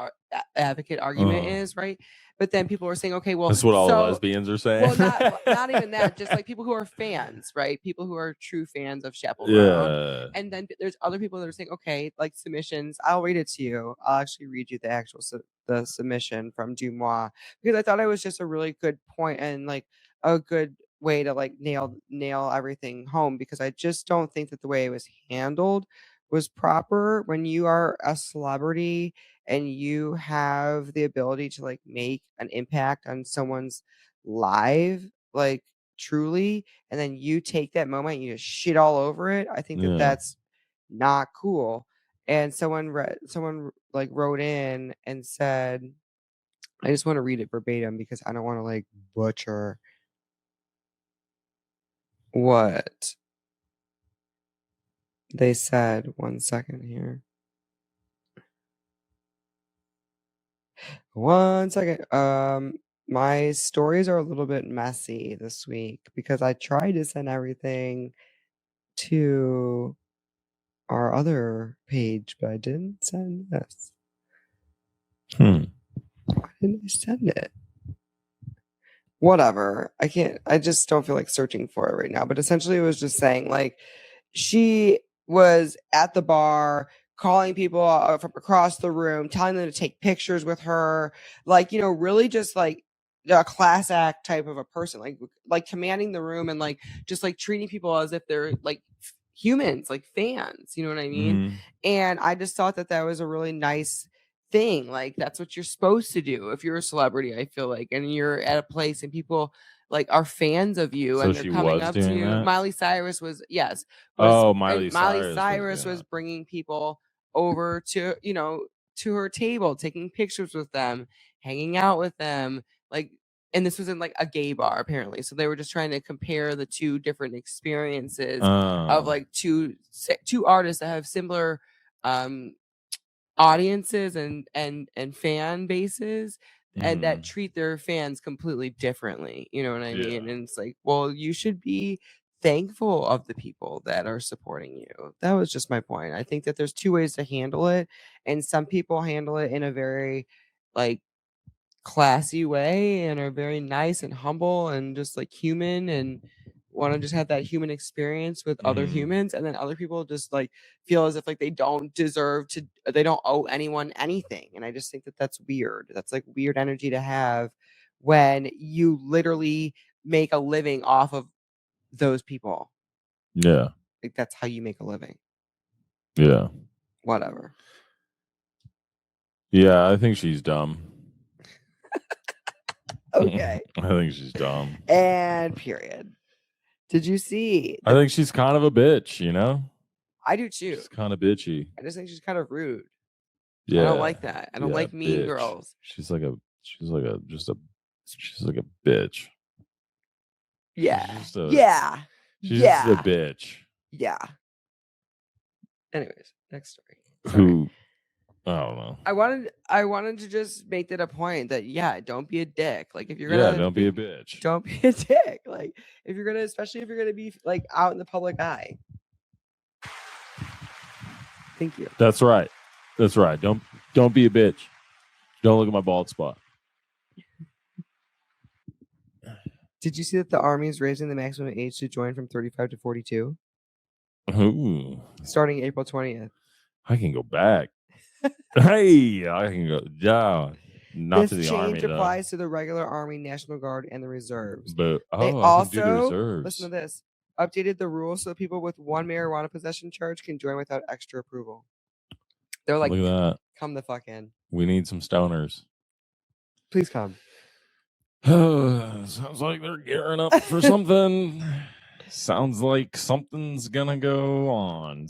advocate argument is, right? But then people were saying, okay, well, that's what all the lesbians are saying. Well, not even that. Just like people who are fans, right? People who are true fans of Chaperone. And then there's other people that are saying, okay, like submissions. I'll read it to you. I'll actually read you the actual the submission from Dumois because I thought it was just a really good point and like a good way to like nail everything home because I just don't think that the way it was handled was proper when you are a celebrity and you have the ability to like make an impact on someone's life, like truly, and then you take that moment and you just shit all over it. I think that that's not cool. And someone like wrote in and said, I just want to read it verbatim because I don't want to like butcher what they said. 1 second here. 1 second. My stories are a little bit messy this week because I tried to send everything to our other page, but I didn't send this. Why didn't I send it? Whatever. I just don't feel like searching for it right now. But essentially, it was just saying like she was at the bar calling people from across the room, telling them to take pictures with her, like, really just like a class act type of a person, like commanding the room and like just like treating people as if they're like humans, like fans, you know what I mean? Mm-hmm. And I just thought that was a really nice thing. Like that's what you're supposed to do if you're a celebrity, I feel like, and you're at a place and people like are fans of you So and they're she coming was up to doing you. that? Miley Cyrus was, yes, Miley Cyrus was was bringing people over to, to her table, taking pictures with them, hanging out with them, like, and this was in like a gay bar apparently. So they were just trying to compare the two different experiences of like two artists that have similar audiences and fan bases and that treat their fans completely differently. You know what I mean? And it's like, well, you should be thankful of the people that are supporting you. That was just my point. I think that there's two ways to handle it, and some people handle it in a very like classy way and are very nice and humble and just like human and want to just have that human experience with other humans, and then other people just like feel as if like they don't owe anyone anything. And I just think that that's weird. That's like weird energy to have when you literally make a living off of those people. Yeah. Like that's how you make a living. Yeah. Whatever. Yeah, I think she's dumb. Okay. I think she's dumb. And period. Did you see? I think she's kind of a bitch, you know? I do too. She's kind of bitchy. I just think she's kind of rude. Yeah. I don't like that. I don't like mean bitch. girls. She's like a bitch. Yeah. She's just a bitch. Yeah. Anyways, next story. Sorry. Who? I don't know. I wanted to just make that a point that don't be a dick. Like if you're gonna don't be a bitch. Don't be a dick. Like if you're gonna, especially if you're gonna be like out in the public eye. Thank you. That's right. That's right. Don't be a bitch. Don't look at my bald spot. Did you see that the Army is raising the maximum age to join from 35 to 42? Ooh. Starting April 20th. I can go back. Hey, I can go down. Not to the Army. This change applies to the regular Army, National Guard, and the reserves. But they also, listen to this, updated the rules so people with one marijuana possession charge can join without extra approval. They're like, look at that. Come the fuck in. We need some stoners. Please come. Sounds like they're gearing up for something. Sounds like something's gonna go on.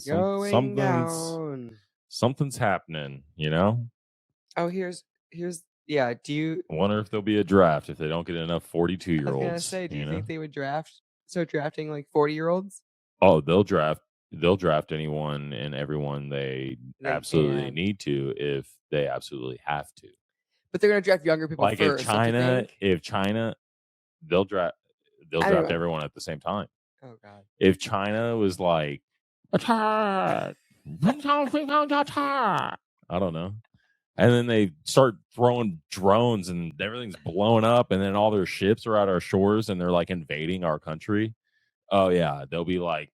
Something's happening, you know? Oh, here's yeah. Do you wonder if there'll be a draft if they don't get enough 42-year-olds? I was gonna say, do you think they would start drafting like 40-year-olds? Oh, they'll draft anyone and everyone they absolutely need to if they absolutely have to. But they're gonna draft younger people like first. If China, they'll draft everyone at the same time. Oh God! If China was like attack, I don't know, and then they start throwing drones and everything's blowing up, and then all their ships are at our shores and they're like invading our country. Oh yeah, they'll be like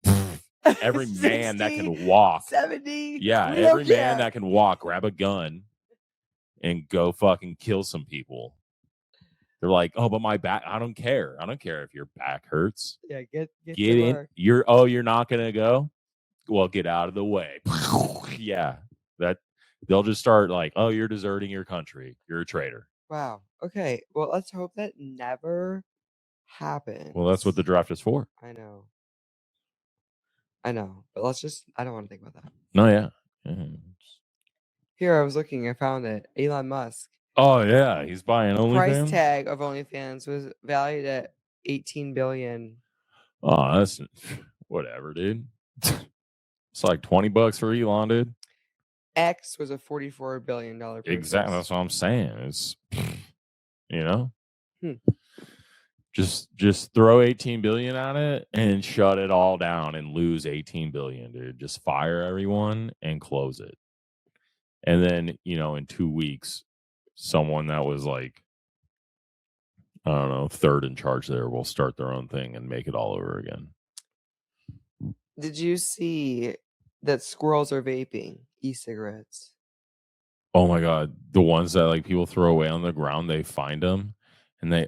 every 60, man that can walk, 70. Yeah, every man that can walk, grab a gun and go fucking kill some people. They're like, oh, but my back, I don't care. I don't care if your back hurts. Yeah, get in. Work. You're not gonna go? Well, get out of the way. Yeah. That they'll just start like, oh, you're deserting your country. You're a traitor. Wow. Okay. Well, let's hope that never happens. Well, that's what the draft is for. I know. But I don't want to think about that. No, yeah. Here, I was looking. I found it. Elon Musk. Oh yeah, he's buying Price OnlyFans. tag of OnlyFans was valued at $18 billion. Oh, that's whatever, dude. It's like $20 for Elon, dude. X was a $44 billion purchase. Exactly, that's what I'm saying. It's just throw 18 billion at it and shut it all down and lose 18 billion, dude. Just fire everyone and close it. And then, in 2 weeks, someone that was like, I don't know, third in charge there will start their own thing and make it all over again. Did you see that squirrels are vaping e-cigarettes? Oh my God. The ones that like people throw away on the ground, they find them and they,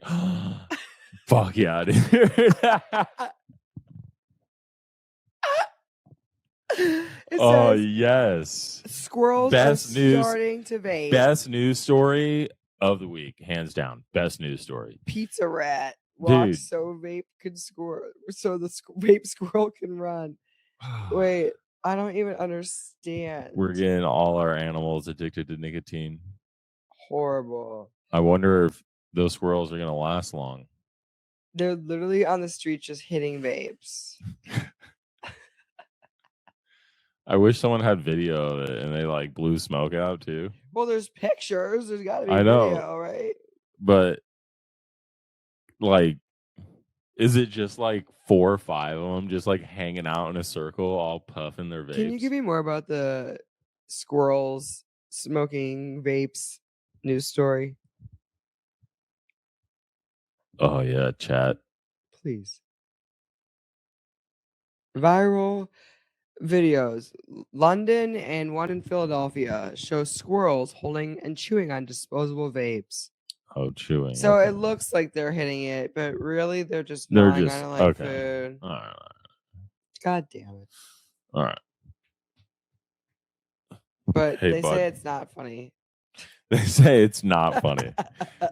fuck yeah, dude. Oh, yes. Squirrels Best are news, starting to vape. Best news story of the week, hands down. Best news story. Pizza rat walks so vape can squirrel, so the vape squirrel can run. Wait, I don't even understand. We're getting all our animals addicted to nicotine. Horrible. I wonder if those squirrels are going to last long. They're literally on the street just hitting vapes. I wish someone had video of it and they like blew smoke out too. Well, there's pictures. There's got to be video, right? But like, is it just like 4 or 5 of them just like hanging out in a circle, all puffing their vapes? Can you give me more about the squirrels smoking vapes news story? Oh yeah, chat. Please. Viral videos. London and one in Philadelphia show squirrels holding and chewing on disposable vapes. Oh, chewing. So it looks like they're hitting it, but really they're just gnawing on it like food. All right. God damn it. All right. But they say it's not funny. They say it's not funny.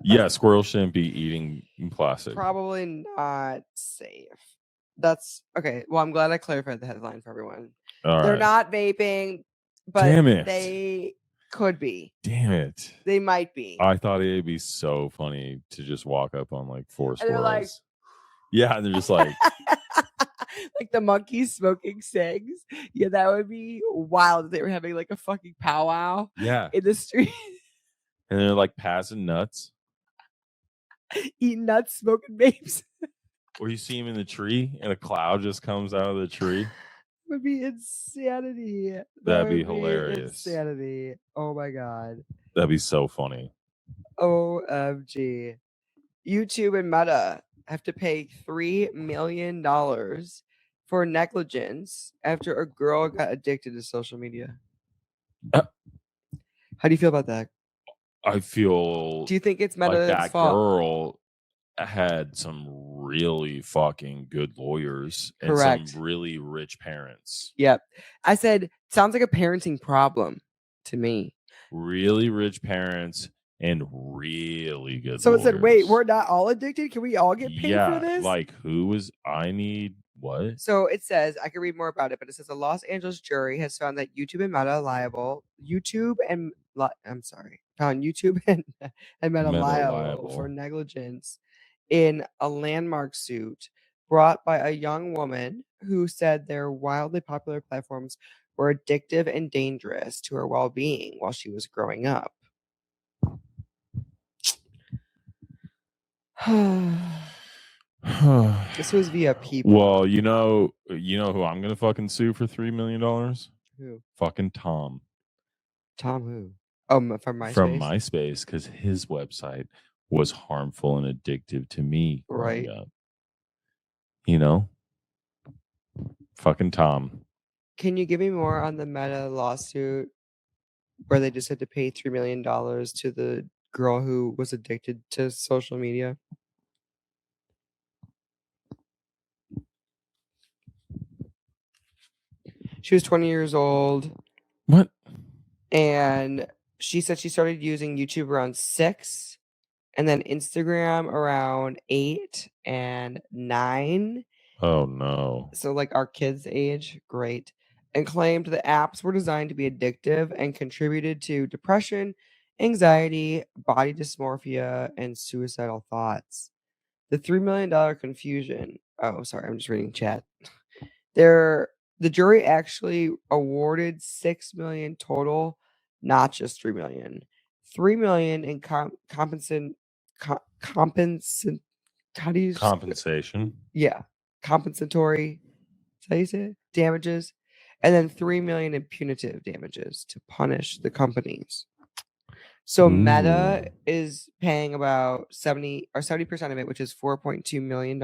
Yeah, squirrels shouldn't be eating plastic. Probably not safe. That's okay. Well, I'm glad I clarified the headline for everyone. They're not vaping, but they could be. Damn it. They might be. I thought it'd be so funny to just walk up on like 4 squirrels. They're like, yeah, and they're just like like the monkeys smoking cigs. Yeah, that would be wild if they were having like a fucking powwow. Yeah. In the street. And they're like passing nuts. Eating nuts, smoking vapes. Or you see him in the tree and a cloud just comes out of the tree. Would be insanity. That'd be hilarious. Insanity. Oh my God. That'd be so funny. OMG. YouTube and Meta have to pay $3 million for negligence after a girl got addicted to social media. How do you feel about that? I feel. Do you think it's Meta's like that fault? Girl had some really fucking good lawyers and some really rich parents. Yep. I said, sounds like a parenting problem to me. Really rich parents and really good So lawyers. it said, wait, we're not all addicted? Can we all get paid for this? Like I need what? So it says, I can read more about it, but it says a Los Angeles jury has found that YouTube and Meta liable. Found YouTube and Meta liable for negligence in a landmark suit brought by a young woman who said their wildly popular platforms were addictive and dangerous to her well-being while she was growing up. This was via people. Well, you know who I'm gonna fucking sue for $3 million? Who? Fucking Tom. Tom who? Oh, from MySpace? From MySpace, because his website was harmful and addictive to me growing up. Fucking Tom. Can you give me more on the Meta lawsuit where they just had to pay $3 million to the girl who was addicted to social media? She was 20 years old. What? And she said she started using YouTube around 6 and then Instagram around 8 and 9. Oh, no. So like our kids' age. Great. and claimed the apps were designed to be addictive and contributed to depression, anxiety, body dysmorphia, and suicidal thoughts. The $3 million confusion. Oh, sorry, I'm just reading chat. The jury actually awarded $6 million total, not just $3 million. $3 million in compensation. How do you compensation? Yeah, compensatory. Is that how you say it? Damages, and then $3 million in punitive damages to punish the companies. So Meta is paying about 70% of it, which is $4.2 million.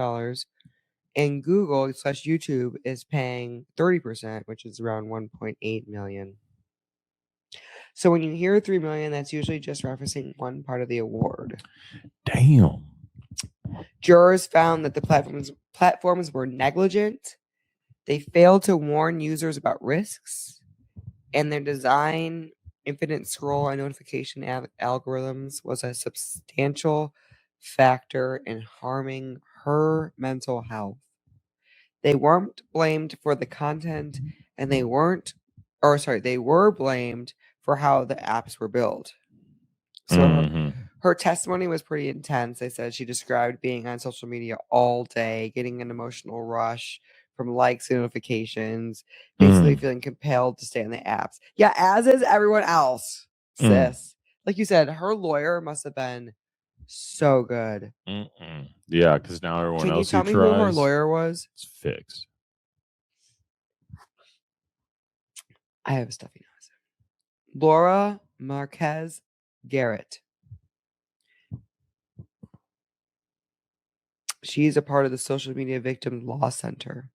And Google / YouTube is paying 30%, which is around 1.8 million. So when you hear 3 million, that's usually just referencing one part of the award. Damn. Jurors found that the platforms were negligent. They failed to warn users about risks, and their design, infinite scroll, and notification algorithms was a substantial factor in harming her mental health. They weren't blamed for the content, and they were blamed for how the apps were built. So her testimony was pretty intense. They said she described being on social media all day, getting an emotional rush from likes and notifications, basically feeling compelled to stay on the apps. Yeah, as is everyone else, sis. Like you said, her lawyer must have been so good. Yeah, because now everyone else Can you tell me who her lawyer was? It's fixed. I have a stuffy nose. Laura Marquez Garrett. She's a part of the Social Media Victim Law Center,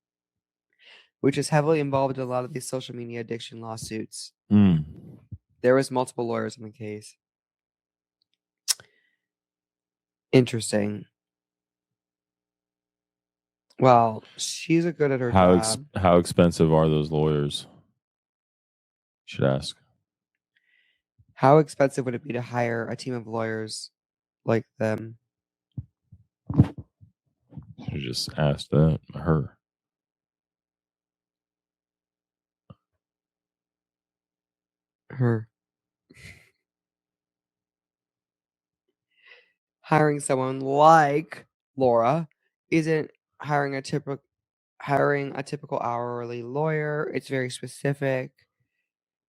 which is heavily involved in a lot of these social media addiction lawsuits. There was multiple lawyers in the case. Interesting. Well, she's a good at her job. How expensive are those lawyers? Should ask. How expensive would it be to hire a team of lawyers like them? Should just ask that her. Hiring someone like Laura isn't hiring a typical hourly lawyer. It's very specific.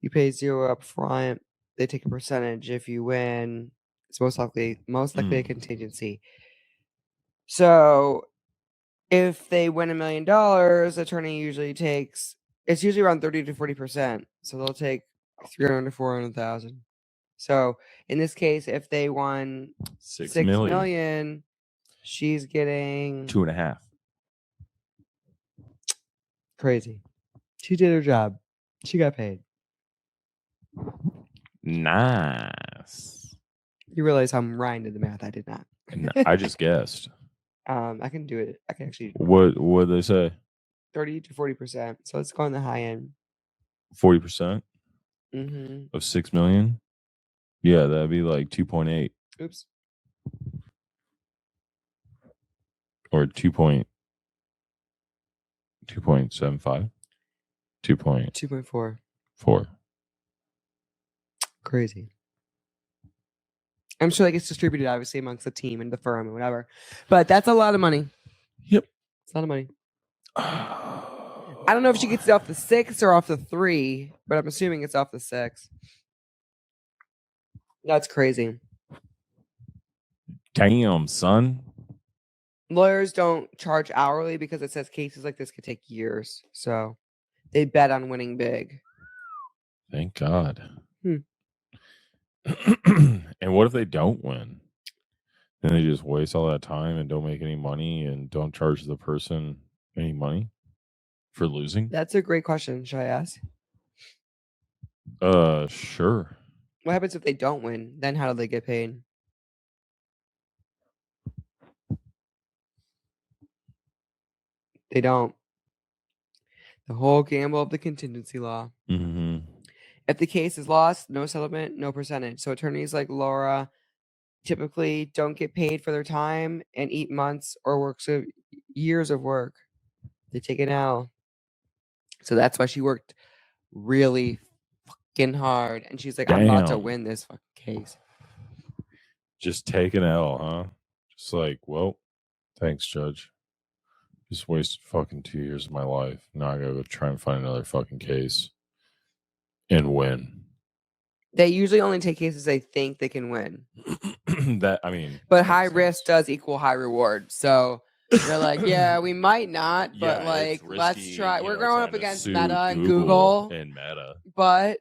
You pay $0 up front. They take a percentage if you win. It's most likely a contingency. So if they win $1 million, attorney usually takes, it's usually around 30 to 40%. So they'll take 300 to 400,000. So in this case, if they won $6 million, she's getting 2.5. Crazy. She did her job. She got paid. Nice. You realize I'm Ryan did the math. I did not. No, I just guessed. I can do it. I can actually. What did they say? 30 to 40%. So let's go on the high end. 40% of 6 million. Yeah, that'd be like 2.8. Oops. Or 2.75. 2.4. Crazy. I'm sure that gets distributed obviously amongst the team and the firm and whatever. But that's a lot of money. Yep. It's a lot of money. I don't know if she gets it off the 6 or off the 3, but I'm assuming it's off the 6. That's crazy. Damn, son. Lawyers don't charge hourly because it says cases like this could take years. So they bet on winning big. Thank God. And what if they don't win? Then they just waste all that time and don't make any money and don't charge the person any money for losing? That's a great question. Should I ask? Sure. What happens if they don't win? Then how do they get paid? They don't. The whole gamble of the contingency law. If the case is lost, no settlement, no percentage. So attorneys like Laura typically don't get paid for their time and eat months or years of work. They take it out. So that's why she worked really fucking hard. And she's like, I'm about to win this fucking case. Just take an L, huh? Just like, well, thanks, Judge. Just wasted fucking 2 years of my life. Now I gotta go try and find another fucking case and win. They usually only take cases they think they can win. But high risk does equal high reward. So they're like, yeah, we might not, but like, let's try. We're going up against Meta and Google and Meta, but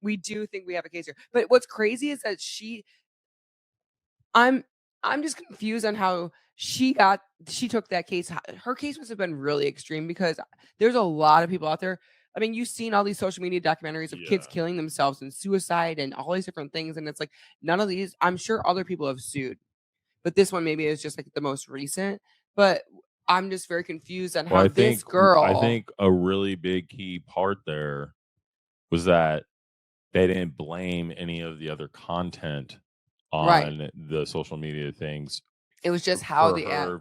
we do think we have a case here. But what's crazy is that I'm just confused on how she took that case. Her case must have been really extreme because there's a lot of people out there. I mean, you've seen all these social media documentaries of kids killing themselves and suicide and all these different things. And it's like, none of these, I'm sure other people have sued, but this one maybe is just like the most recent. But I'm just very confused on how this girl. I think a really big key part there was that they didn't blame any of the other content on the social media things. It was just how the app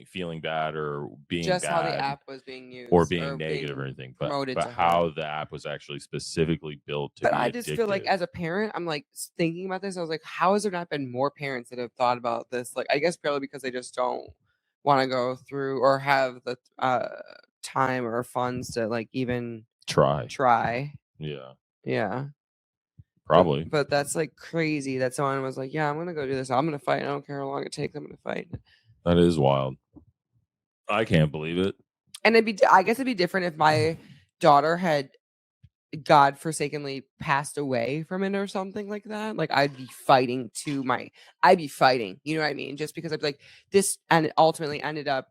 feeling bad or being just bad, how the app was being used or being negative or anything, but how the app was actually specifically built to. But I just feel like as a parent, I'm like thinking about this. I was like, how has there not been more parents that have thought about this? Like, I guess probably because they just don't want to go through or have the time or funds to like even try. Yeah. Probably. But that's like crazy that someone was like, yeah, I'm going to go do this. I'm going to fight. I don't care how long it takes. I'm going to fight. That is wild. I can't believe it. And I guess it'd be different if my daughter had godforsakenly passed away from it or something like that. Like I'd be fighting, you know what I mean? Just because I'd be like this, and it ultimately ended up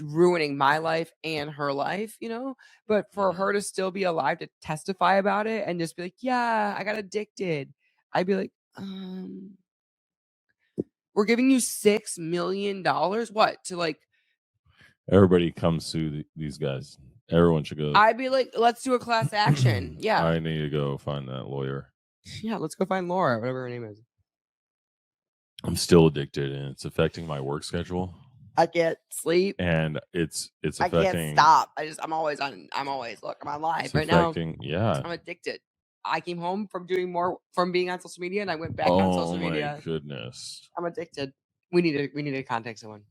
ruining my life and her life, you know. But for her to still be alive to testify about it and just be like, yeah, I got addicted, I'd be like, we're giving you $6 million. What to like? Everybody come sue these guys. Everyone should go. I'd be like, let's do a class action. Yeah, I need to go find that lawyer. Yeah, let's go find Laura, whatever her name is. I'm still addicted, and it's affecting my work schedule. I can't sleep, and it's affecting. I can't stop. I'm always on live right now. Yeah, I'm addicted. I came home from being on social media, and I went back on social media. Oh my goodness, I'm addicted. We need to contact someone.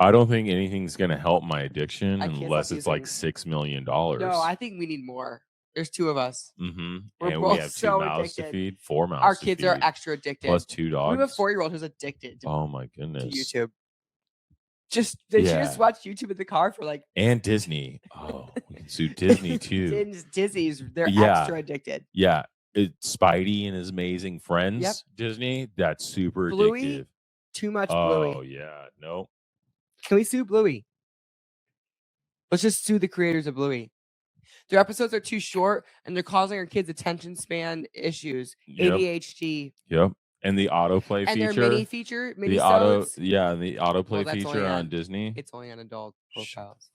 I don't think anything's gonna help my addiction unless it's like $6 million. No, I think we need more. There's 2 of us. Mm-hmm. And we have 2 mouths to feed, 4 mouths. Our kids are extra addicted. Plus 2 dogs. We have a 4-year-old who's addicted. Oh my goodness. To YouTube. She just watched YouTube in the car for like. And Disney. Oh, we can sue Disney too. Disney's they're extra addicted. Yeah, Spidey and his amazing friends. Yep. Disney. That's super Bluey, addictive. Too much Bluey. Oh yeah, no. Can we sue Bluey? Let's just sue the creators of Bluey. Their episodes are too short, and they're causing our kids attention span issues, ADHD. Yep. And the autoplay feature. And their mini the autoplay feature on Disney. It's only on adult profiles.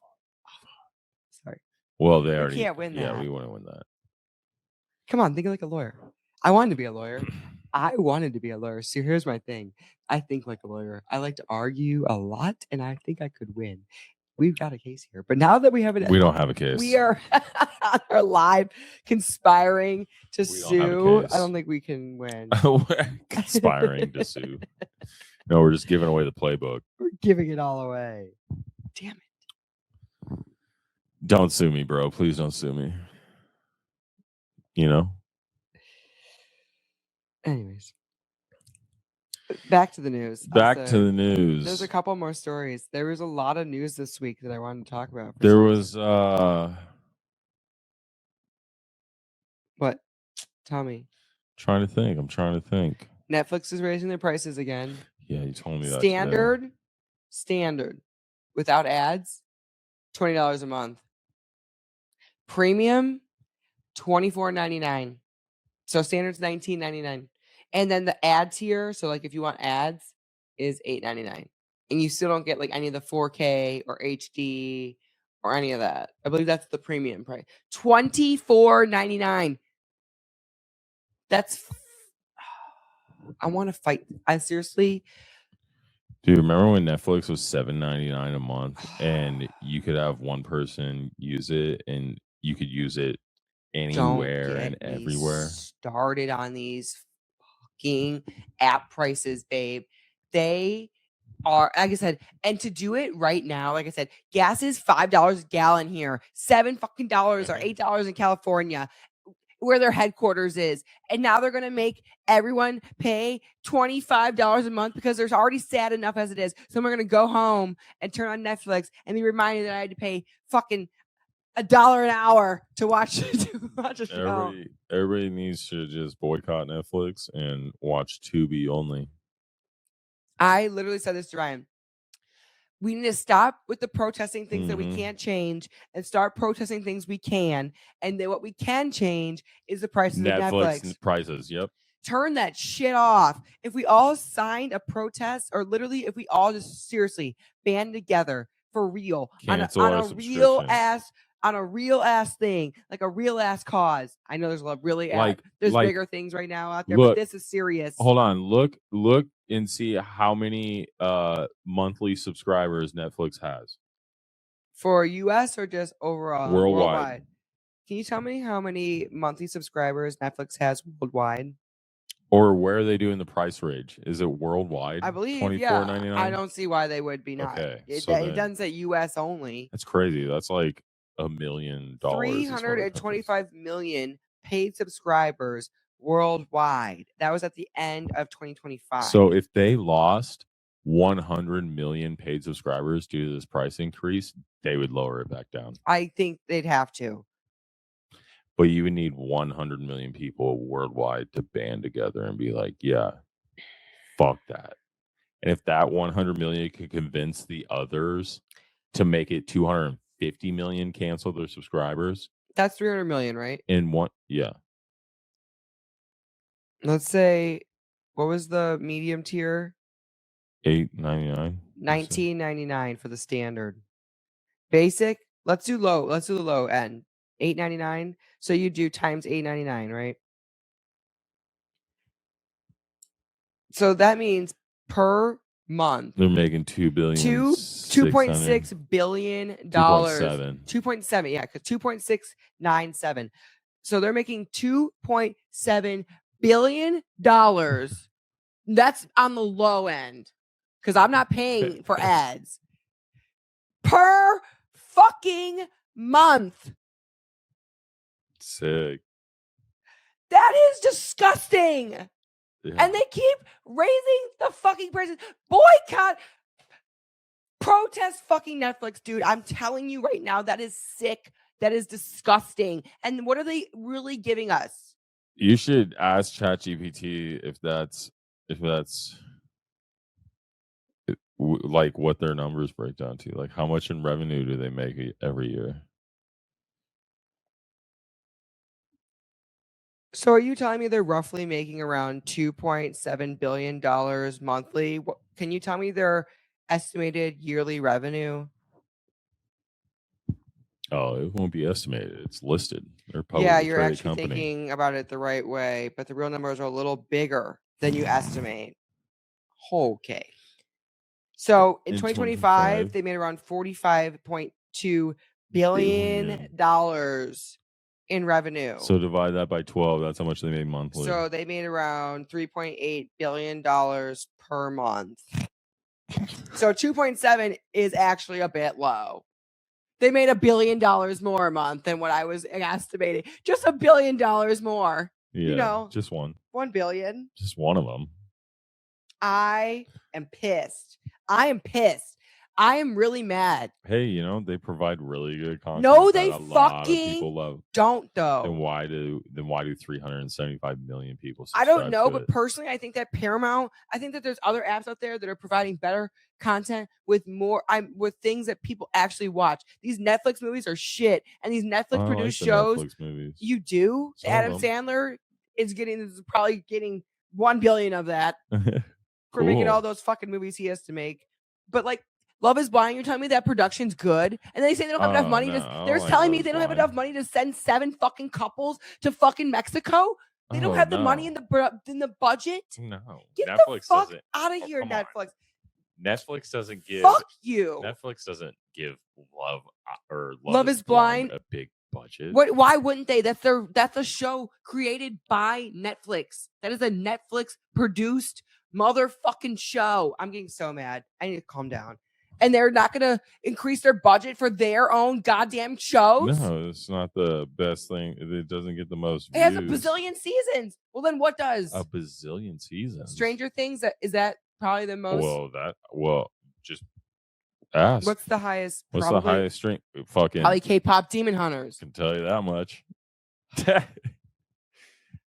Sorry. Well, we can't win that. Yeah, we wouldn't win that. Come on, think like a lawyer. I wanted to be a lawyer. So here's my thing. I think like a lawyer. I like to argue a lot, and I think I could win. We've got a case here. But now that we have we don't have a case. We are live conspiring to sue. I don't think we can win. Conspiring to sue. No, we're just giving away the playbook. We're giving it all away. Damn it. Don't sue me, bro. Please don't sue me. You know? Anyways. Back to the news. There's a couple more stories. There was a lot of news this week that I wanted to talk about. There was what? Tell me. I'm trying to think. Netflix is raising their prices again. Yeah, you told me that. Standard without ads, $20 a month. Premium, $24.99. So standard's $19.99. And then the ad tier, so like if you want ads, is $8.99. And you still don't get like any of the 4K or HD or any of that. I believe that's the premium price. $24.99. That's I want to fight. I seriously. Dude, remember when Netflix was $7.99 a month and you could have one person use it and you could use it anywhere and everywhere. Started on these fucking app prices, babe. They are, like I said, and to do it right now, like I said, gas is $5 a gallon here, $7 fucking dollars or $8 in California, where their headquarters is. And now they're gonna make everyone pay $25 a month because there's already sad enough as it is. So we're gonna go home and turn on Netflix and be reminded that I had to pay fucking $1 an hour to watch a show. Everybody needs to just boycott Netflix and watch Tubi only. I literally said this to Ryan. We need to stop with the protesting things that we can't change and start protesting things we can. And then what we can change is the prices of Netflix. Prices, yep. Turn that shit off. If we all signed a protest, or literally if we all just seriously band together for real on a real ass thing, like a real ass cause. I know there's there's bigger things right now out there, but this is serious. Hold on, look and see how many monthly subscribers Netflix has. For US or just overall? Worldwide. Can you tell me how many monthly subscribers Netflix has worldwide? Or where are they doing the price range? Is it worldwide? I believe, $24.99? I don't see why they would be not. Okay, it doesn't say US only. That's crazy. That's like $1 million. 325 million paid subscribers worldwide. That was at the end of 2025. So if they lost 100 million paid subscribers due to this price increase, they would lower it back down. I think they'd have to. But you would need 100 million people worldwide to band together and be like, yeah, fuck that. And if that 100 million could convince the others to make it 250 million cancel their subscribers. That's 300 million, right? In one, yeah. Let's say, what was the medium tier? $8.99. $19.99 for the standard. Basic, let's do low. Let's do the low end. $8.99. So you do times $8.99, right? So that means per month they're making $2.6 billion. 2.7, yeah, because 2.697. So they're making $2.7 billion. That's on the low end. Because I'm not paying for ads. Per fucking month. Sick. That is disgusting. Yeah. And they keep raising the fucking prices. Boycott. Protest fucking Netflix, dude. I'm telling you right now, that is sick. That is disgusting. And what are they really giving us? You should ask ChatGPT if that's like what their numbers break down to. Like how much in revenue do they make every year? So are you telling me they're roughly making around $2.7 billion monthly? Can you tell me their estimated yearly revenue? Oh, it won't be estimated. It's listed. Yeah, you're actually thinking about it the right way, but the real numbers are a little bigger than you estimate. Okay. So in 2025, they made around $45.2 billion in revenue. So divide that by 12. That's how much they made monthly. So they made around $3.8 billion per month. So 2.7 is actually a bit low. They made $1 billion more a month than what I was estimating. Just $1 billion more. Yeah, just one. 1 billion. Just one of them. I am pissed. I am really mad. Hey, they provide really good content. No, they fucking people love. Don't though. Then why do 375 million people I don't know, but personally, I think that Paramount. I think that there's other apps out there that are providing better content with more. with things that people actually watch. These Netflix movies are shit, and these Netflix produced shows. Netflix movies. You do. Adam Sandler is probably getting 1 billion of that for making all those fucking movies he has to make. But like. Love is Blind, you're telling me that production's good, and they say they don't have enough money they're telling me they don't have enough money to send 7 fucking couples to fucking Mexico. They don't have the money in the budget. No, get Netflix the fuck out of here, Netflix. Netflix doesn't give. Fuck you. Netflix doesn't give Love is Blind a big budget. What? Why wouldn't they? That's a show created by Netflix. That is a Netflix produced motherfucking show. I'm getting so mad. I need to calm down. And they're not going to increase their budget for their own goddamn shows? No, it's not the best thing. It doesn't get the most views. It has a bazillion seasons. Well, then what does? A bazillion seasons. Stranger Things, is that probably the most? Well, just ask. What's the highest? What's the highest stream? Fucking probably K-pop Demon Hunters. Can tell you that much.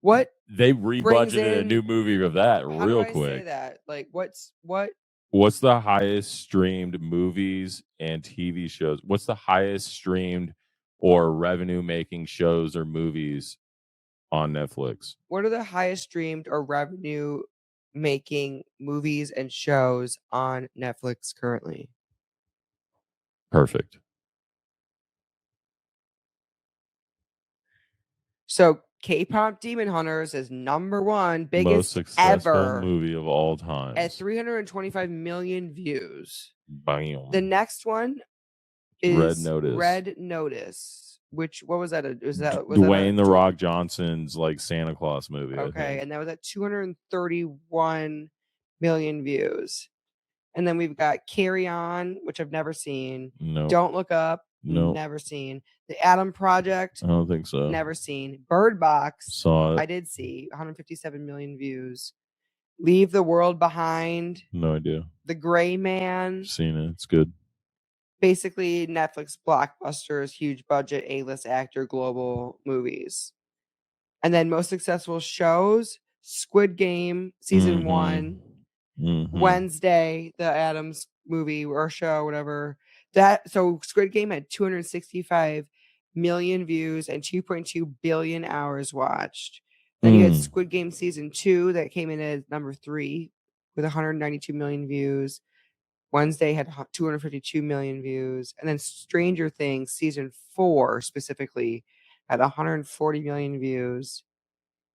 What? They rebudgeted a new movie of that real quick. Say that? Like, What's the highest streamed movies and TV shows? What's the highest streamed or revenue making shows or movies on Netflix? What are the highest streamed or revenue making movies and shows on Netflix currently? Perfect. So K-pop Demon Hunters is number one, biggest most successful ever movie of all time at 325 million views. Bam. The next one is Red Notice. What was that? Was Dwayne The Rock Johnson's like Santa Claus movie? Okay, and that was at 231 million views. And then we've got Carry On, which I've never seen. No. Don't Look Up. No. Never seen. The Adam Project. I don't think so. Never seen. Bird Box. Saw it. I did see 157 million views. Leave the World Behind. No idea. The Gray Man. Seen it. It's good. Basically, Netflix blockbusters, huge budget, A-list actor, global movies. And then most successful shows: Squid Game season 1. Mm-hmm. Wednesday, the Addams movie or show, whatever. So Squid Game had 265 million views and 2.2 billion hours watched. Then you had Squid Game season 2 that came in at number 3 with 192 million views. Wednesday had 252 million views. And then Stranger Things season 4 specifically had 140 million views.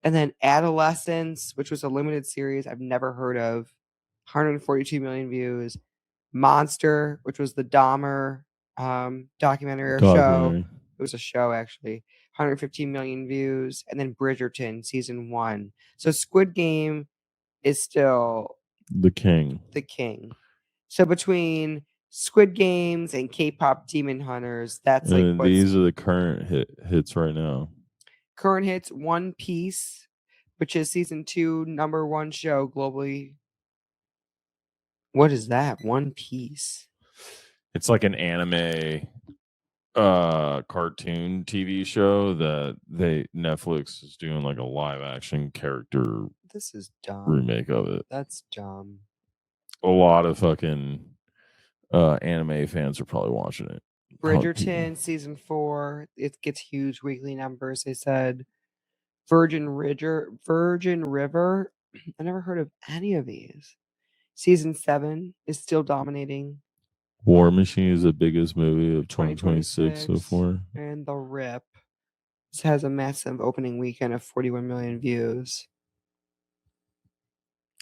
And then Adolescence, which was a limited series I've never heard of, 142 million views. Monster, which was the Dahmer documentary or show. It was a show, actually. 115 million views. And then Bridgerton, season 1. So Squid Game is still the king. The king. So between Squid Games and K-pop Demon Hunters, that's like these are the current hits right now. Current hits: One Piece, which is season 2 number 1 show globally. What is that? One Piece. It's like an anime cartoon TV show that Netflix is doing like a live action character. This is dumb. Remake of it. That's dumb. A lot of fucking anime fans are probably watching it. Bridgerton season 4. It gets huge weekly numbers. They said Virgin River. I never heard of any of these. Season 7 is still dominating. War Machine is the biggest movie of 2026 so far. And The Rip. This has a massive opening weekend of 41 million views.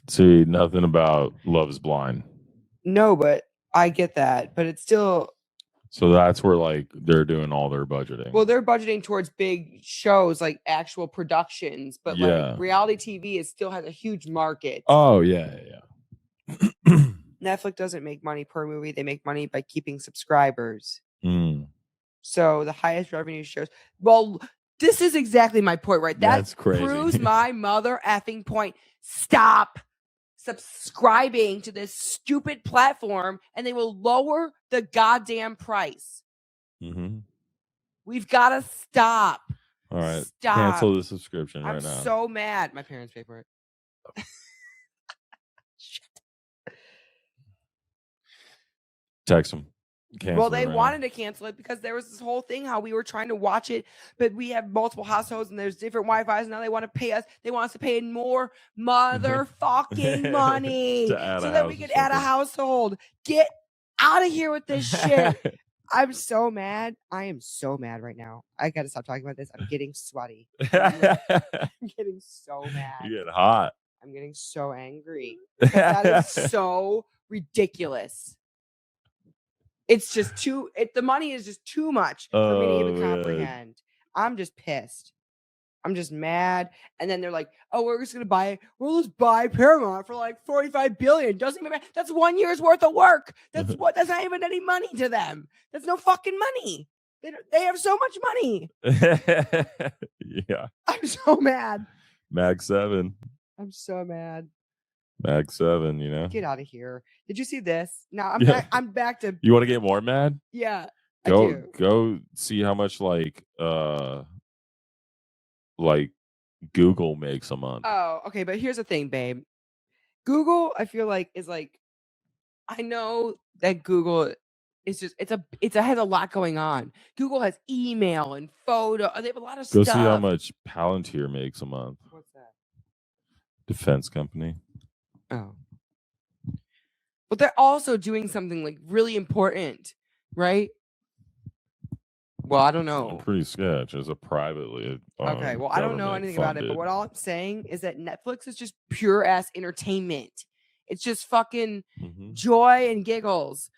See, nothing about Love is Blind. No, but I get that. But it's still... So that's where like they're doing all their budgeting. Well, they're budgeting towards big shows, like actual productions. But like reality TV still has a huge market. Oh, yeah. Netflix doesn't make money per movie. They make money by keeping subscribers. Mm. So the highest revenue shows. Well, this is exactly my point, right? That's crazy. Proves my mother effing point. Stop subscribing to this stupid platform and they will lower the goddamn price. Mm-hmm. We've got to stop. All right. Stop. Cancel the subscription right now. I'm so mad. My parents pay for it. Text them. Well, they wanted to cancel it because there was this whole thing how we were trying to watch it, but we have multiple households and there's different Wi-Fi's. And now they want to pay us. They want us to pay more motherfucking money so that we could add a household. Get out of here with this shit. I'm so mad. I am so mad right now. I got to stop talking about this. I'm getting sweaty. I'm getting so mad. You get hot. I'm getting so angry. That is so ridiculous. It's just the money is just too much for me to even comprehend. I'm just pissed. I'm just mad. And then they're like, oh, we'll just buy Paramount for like $45 billion. Doesn't even matter. That's 1 year's worth of work. That's not even any money to them. That's no fucking money. They have so much money. Yeah. I'm so mad. Mag 7. I'm so mad. Mag 7, you know. Get out of here. Did you see this? Now I'm back to. You want to get more mad? Yeah. Go see how much like Google makes a month. Oh, okay, but here's the thing, babe. Google, I feel like, is like, I know that Google is just it has a lot going on. Google has email and photo. They have a lot of Go stuff. see how much Palantir makes a month. What's that? Defense company. Oh. But they're also doing something like really important, right? Well, I don't know. Pretty sketch. It's a privately okay. Well, I don't know anything about it, but what all I'm saying is that Netflix is just pure ass entertainment. It's just fucking joy and giggles.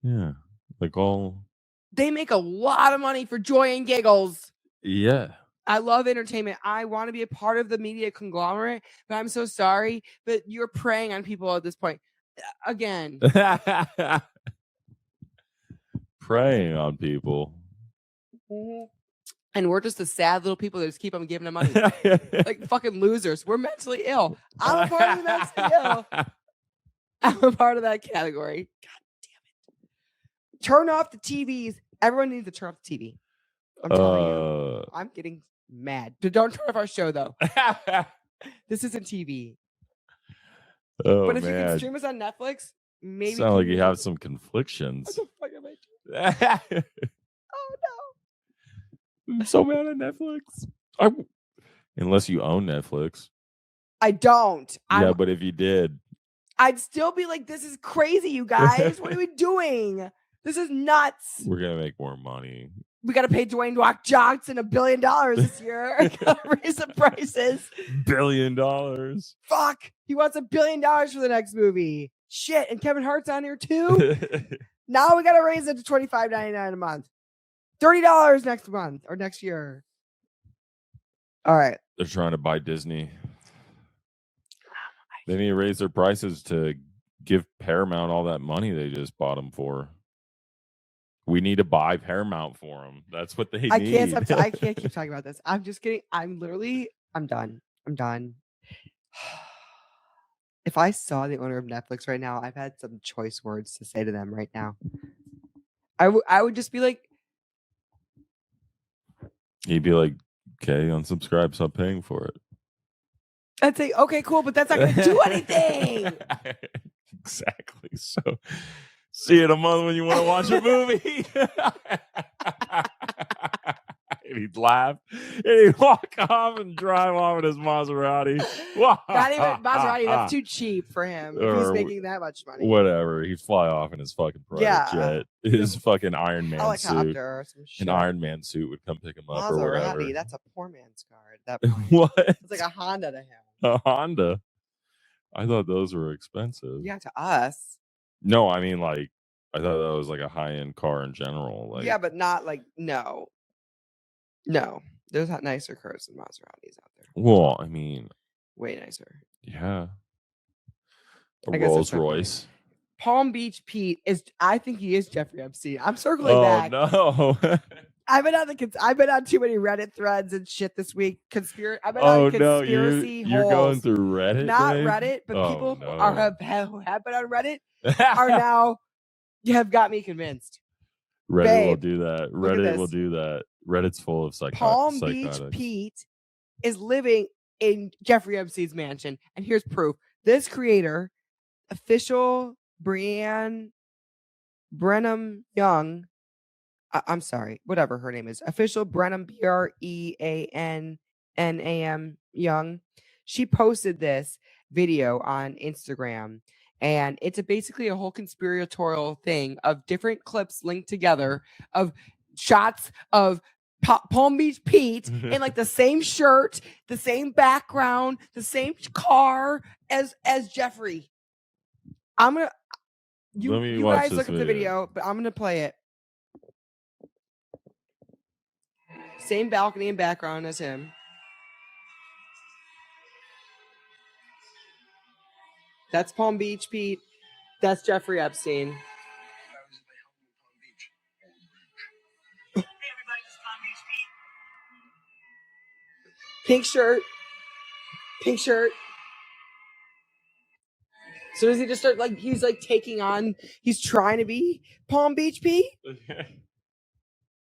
Yeah, like all. They make a lot of money for joy and giggles. Yeah. I love entertainment. I want to be a part of the media conglomerate, but I'm so sorry. But you're preying on people at this point. Again. Preying on people. And we're just the sad little people that just keep on giving them money. Like fucking losers. We're mentally ill. I'm a part of the mentally ill. I'm a part of that category. God damn it. Turn off the TVs. Everyone needs to turn off the TV. I'm telling you. I'm getting mad. Don't turn off our show, though. This isn't TV. Oh, but if man. you can stream us on Netflix, maybe. Sound like you have some conflictions. What the fuck am I doing? Oh, no. I'm so mad at Netflix. Unless you own Netflix. I don't. Yeah, but if you did. I'd still be like, this is crazy, you guys. What are we doing? This is nuts. We're going to make more money. We got to pay Dwayne Rock Johnson $1 billion this year. Raise the prices. $1 billion. Fuck. He wants $1 billion for the next movie. Shit. And Kevin Hart's on here too. Now we got to raise it to $25.99 a month. $30 next month or next year. All right. They're trying to buy Disney. They need to raise their prices to give Paramount all that money they just bought them for. We need to buy Paramount for them. That's what they need. I can't keep talking about this. I'm just kidding. I'm done. I'm done. If I saw the owner of Netflix right now, I've had some choice words to say to them right now. I would just be like. He'd be like, okay, unsubscribe, stop paying for it. I'd say, okay, cool, but that's not going to do anything. Exactly. So, see you in a month when you want to watch a movie. And he'd laugh. And he'd walk off and drive off in his Maserati. Not even Maserati. That's too cheap for him. If he's making that much money. Whatever. He'd fly off in his fucking private jet. His fucking Iron Man suit. Or some shit. An Iron Man suit would come pick him up Maserati, or whatever. That's a poor man's car at that point. What? It's like a Honda to him. A Honda? I thought those were expensive. Yeah, to us. No, I mean, like, I thought that was like a high-end car in general. Like, yeah, but not like, no. There's not nicer cars than Maseratis out there. Well, I mean. Way nicer. Yeah. A Rolls Royce. Palm Beach Pete I think he is Jeffrey Epstein. I'm circling back. Oh, no. I've been on too many Reddit threads and shit this week. I've been on conspiracy you're going through Reddit. Not Reddit, but people who have been on Reddit are now have got me convinced. Reddit will do that. Reddit will do that. Reddit's full of psychotics. Palm Beach Pete is living in Jeffrey Epstein's mansion, and here's proof. This creator, official Brenham Young. I'm sorry, whatever her name is. Official Brenham Breannam Young. She posted this video on Instagram, and it's basically a whole conspiratorial thing of different clips linked together of shots of Palm Beach Pete in like the same shirt, the same background, the same car as Jeffrey. You guys look at the video, but I'm gonna play it. Same balcony and background as him. That's Palm Beach Pete. That's Jeffrey Epstein. Pink shirt. Pink shirt. So does he just start he's taking on? He's trying to be Palm Beach Pete.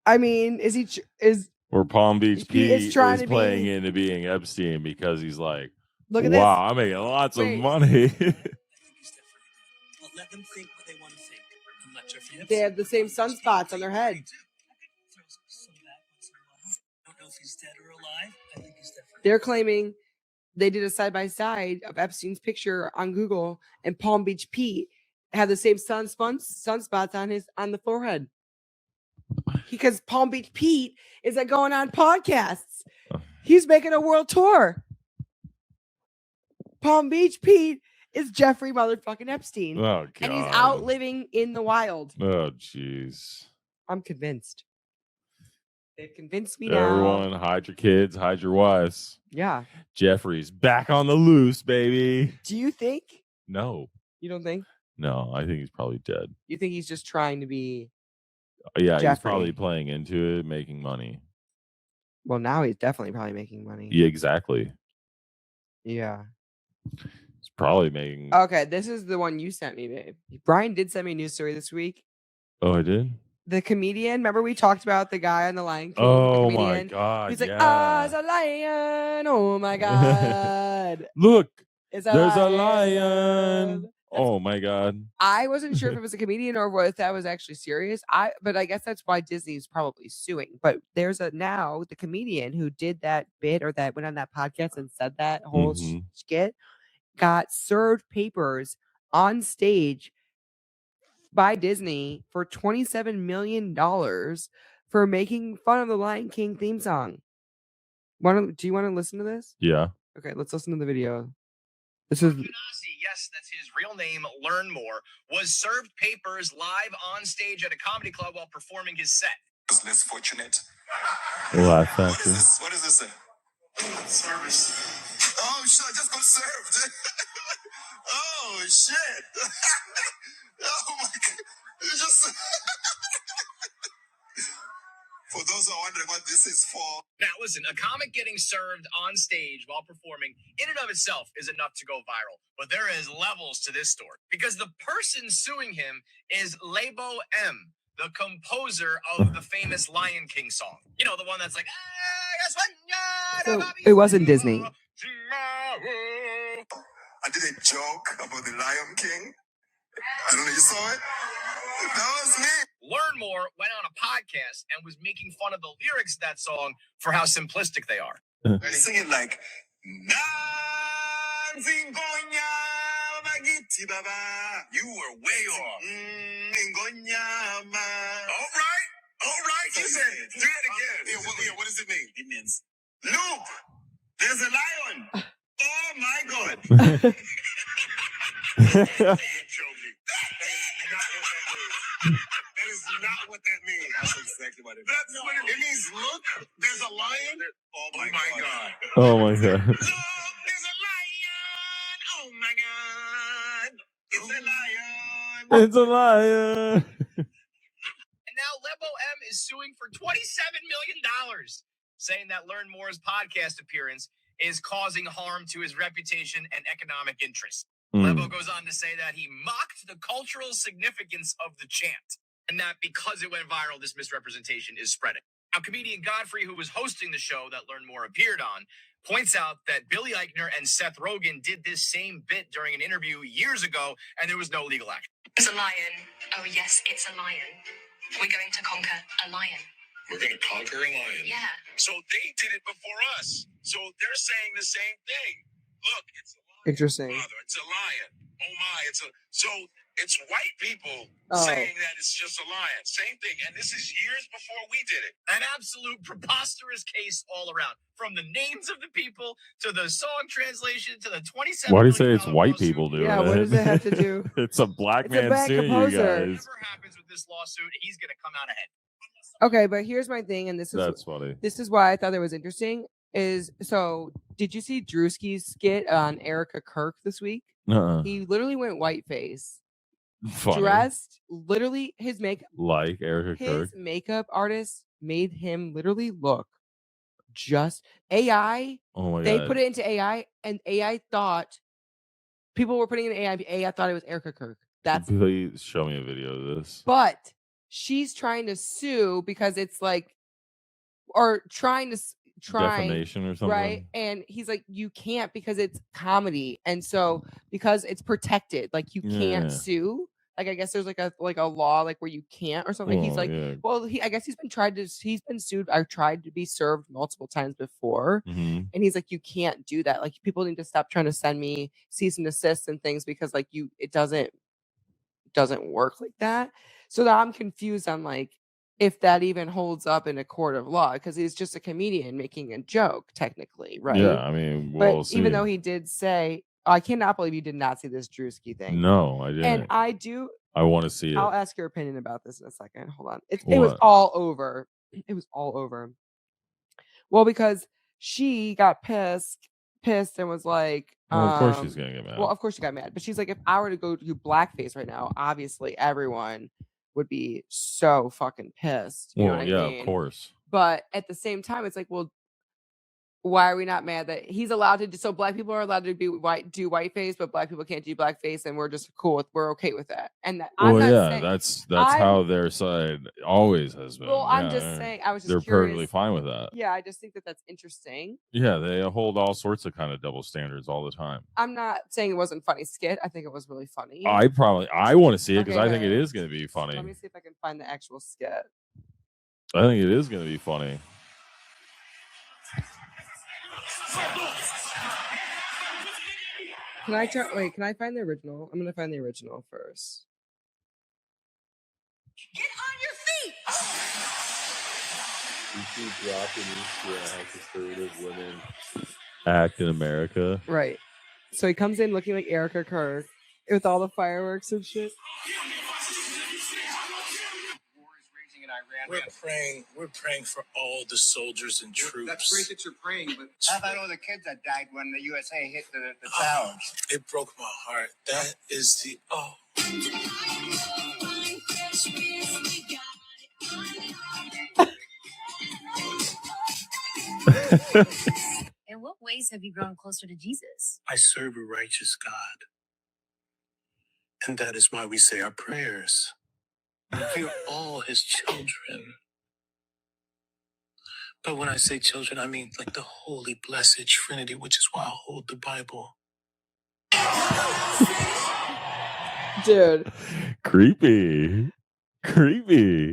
I mean, or Palm Beach Pete is playing be, into being Epstein because he's like, look at wow, I'm making lots of money. Let them think what they want to think. And let Jeffrey they have the same sunspots on their head. I don't know if he's dead or alive. I think he's definitely. They're claiming they did a side-by-side of Epstein's picture on Google, and Palm Beach Pete had the same sunspots on the forehead. Because Palm Beach Pete is going on podcasts. He's making a world tour. Palm Beach Pete is Jeffrey motherfucking Epstein. Oh, God. And he's out living in the wild. Oh, jeez. I'm convinced. They've convinced me Everyone, hide your kids, hide your wives. Yeah. Jeffrey's back on the loose, baby. Do you think? No. You don't think? No, I think he's probably dead. You think he's just trying to be Yeah, Jeffrey. He's probably playing into it, making money. Well, now he's definitely probably making money. Yeah, exactly. Yeah. He's probably making... Okay, this is the one you sent me, babe. Brian did send me a news story this week. Oh, I did? The comedian, remember we talked about the guy on the Lion King? Oh, my God. He's like, I's a lion. Oh, my God. Look, there's a lion. Oh, my God. I wasn't sure if it was a comedian or if that was actually serious. But I guess that's why Disney's probably suing. But there's now the comedian who did that bit or that went on that podcast and said that whole skit got served papers on stage by Disney for $27 million for making fun of the Lion King theme song. Do you want to listen to this? Yeah. Okay, let's listen to the video. This is... Yes, that's his real name, Learn More, was served papers live on stage at a comedy club while performing his set. Was less fortunate. Laugh factor. What is this? Service. Oh, shit, I just got served. Oh, shit. Oh, my God. You just... For those who are wondering what this is for. Now, listen, a comic getting served on stage while performing in and of itself is enough to go viral. But there is levels to this story because the person suing him is Lebo M, the composer of the famous Lion King song. You know, the one that's like, so it wasn't Disney. I did a joke about the Lion King. I don't know, you saw it? That was me. Learn More went on a podcast and was making fun of the lyrics of that song for how simplistic they are. They're singing like, you were way off. All right. You said it. Do it again. What does it mean? It means, look, there's a lion. Oh my God. That is not what that means. That's exactly what it means. That's what it means. Look, there's a lion. Oh my God. Oh my God. Look, there's a lion. Oh my God. It's a lion. It's a lion. And now Lebo M is suing for $27 million, saying that Learn More's podcast appearance is causing harm to his reputation and economic interests. Lebo goes on to say that he mocked the cultural significance of the chant, and that because it went viral, this misrepresentation is spreading. Now, comedian Godfrey, who was hosting the show that Learn More appeared on, points out that Billy Eichner and Seth Rogen did this same bit during an interview years ago, and there was no legal action. It's a lion. Oh, yes, it's a lion. We're going to conquer a lion. We're going to conquer a lion? Yeah. So they did it before us. So they're saying the same thing. Look, it's a lion. Interesting. Father, it's a lion. Oh my, so It's white people saying that it's just a lion. Same thing. And this is years before we did it. An absolute preposterous case all around. From the names of the people to the song translation to the 27. Why do you say it's white people doing Yeah, it? what does it have to do? It's a black It's a man black suing you composer. guys. Whatever happens with this lawsuit, he's going to come out ahead. Okay, but here's my thing, and That's funny. This is why I thought it was interesting. Did you see Drewski's skit on Erica Kirk this week? He literally went whiteface. Funny. Dressed, literally his makeup. Like Erica Kirk. His makeup artist made him literally look just AI. Oh my God. They put it into AI, and AI thought people were putting it in AI. AI thought it was Erica Kirk. Please show me a video of this. But she's trying to sue because it's like, or trying to defamation or something, right? And he's like, you can't because it's comedy, and so because it's protected, like you can't sue. Like I guess there's like a law like where you can't or something. He's like, well, I guess he's been sued. I've tried to be served multiple times before, and he's like, you can't do that. Like people need to stop trying to send me cease and desist and things because like it doesn't work like that. So now I'm confused on like if that even holds up in a court of law because he's just a comedian making a joke technically, right? Yeah, I mean, we'll see. Even though he did say, I cannot believe you did not see this Drewski thing. No, I didn't. And I do. I want to see it. I'll ask your opinion about this in a second. Hold on. It was all over. It was all over. Well, because she got pissed and was like, well, of course she's gonna get mad. Well, of course she got mad. But she's like, if I were to go do blackface right now, obviously everyone would be so fucking pissed. You know what I mean? Of course. But at the same time, it's like, well, why are we not mad that he's allowed to do? So black people are allowed to do whiteface, but black people can't do blackface, and we're just we're okay with that. And that, that's how their side always has been. Well, I'm just saying, I was just they're curious. perfectly fine with that. Yeah, I just think that that's interesting. Yeah, they hold all sorts of kind of double standards all the time. I'm not saying it wasn't funny skit. I think it was really funny. I want to see it because I think it is going to be funny. Let me see if I can find the actual skit. I think it is going to be funny. Can I find the original? I'm gonna find the original first. Get on your feet! How conservative women act in America. Right. So he comes in looking like Erica Kirk with all the fireworks and shit. We're praying for all the soldiers and troops. That's great that you're praying, but how about all the kids that died when the USA hit the towers? It broke my heart. That is the In what ways have you grown closer to Jesus? I serve a righteous God. And that is why we say our prayers. We are all his children. But when I say children, I mean like the holy, blessed Trinity, which is why I hold the Bible. Dude. Creepy.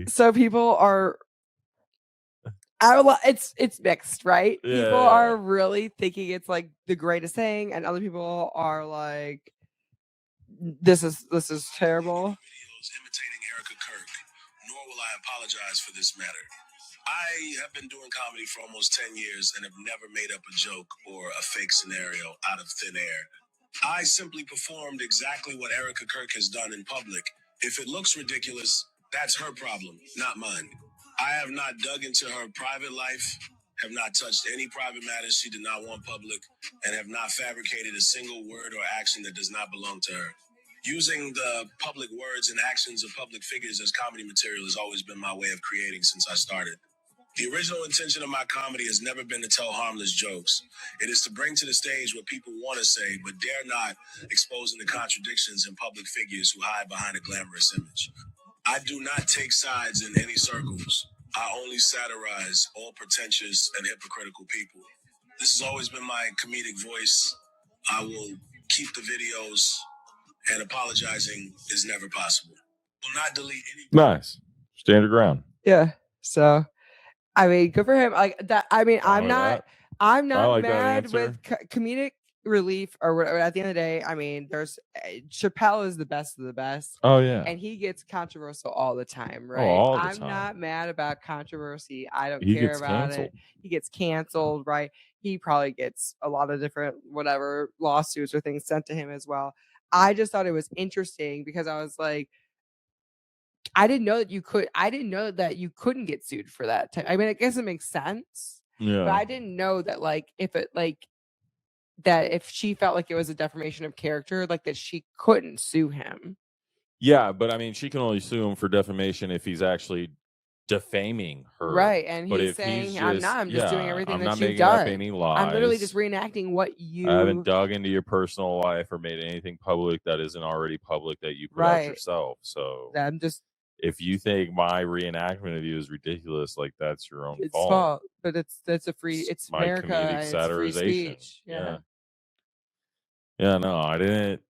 So people are... it's mixed, right? Yeah. People are really thinking it's like the greatest thing, and other people are like, this is terrible. Videos imitating Erica Kirk, nor will I apologize for this matter. I have been doing comedy for almost 10 years and have never made up a joke or a fake scenario out of thin air. I simply performed exactly what Erica Kirk has done in public. If it looks ridiculous, that's her problem, not mine. I have not dug into her private life, have not touched any private matters she did not want public, and have not fabricated a single word or action that does not belong to her. Using the public words and actions of public figures as comedy material has always been my way of creating since I started. The original intention of my comedy has never been to tell harmless jokes. It is to bring to the stage what people want to say, but dare not, exposing the contradictions in public figures who hide behind a glamorous image. I do not take sides in any circles. I only satirize all pretentious and hypocritical people. This has always been my comedic voice. I will keep the videos, and apologizing is never possible. Will not delete any. Nice. Stand your ground. Yeah. So, I mean, good for him. Like that. I mean, I'm not like mad with comedic relief or whatever. At the end of the day, I mean, there's Chappelle is the best of the best. Oh yeah. And he gets controversial all the time, right? all the I'm time. not mad about controversy. I don't He care gets about canceled. it. He gets canceled, right? He probably gets a lot of different whatever lawsuits or things sent to him as well. I just thought it was interesting because I was like, I didn't know that you could. I didn't know that you couldn't get sued for that. I mean, I guess it makes sense. Yeah. But I didn't know that, like, if it like that, if she felt like it was a defamation of character, like that she couldn't sue him. Yeah, but I mean, she can only sue him for defamation if he's actually defaming her, right? And but he's if saying, he's "I'm not. I'm just doing yeah, everything I'm that not you've making up done. any lies. I'm literally just reenacting what you." I haven't dug into your personal life or made anything public that isn't already public that you put out Right. yourself. So I'm just. if you think my reenactment of you is ridiculous, like that's your own It's fault. fault, but it's a free. It's my America. comedic And it's free satirization. speech. Yeah. Yeah, no, I didn't.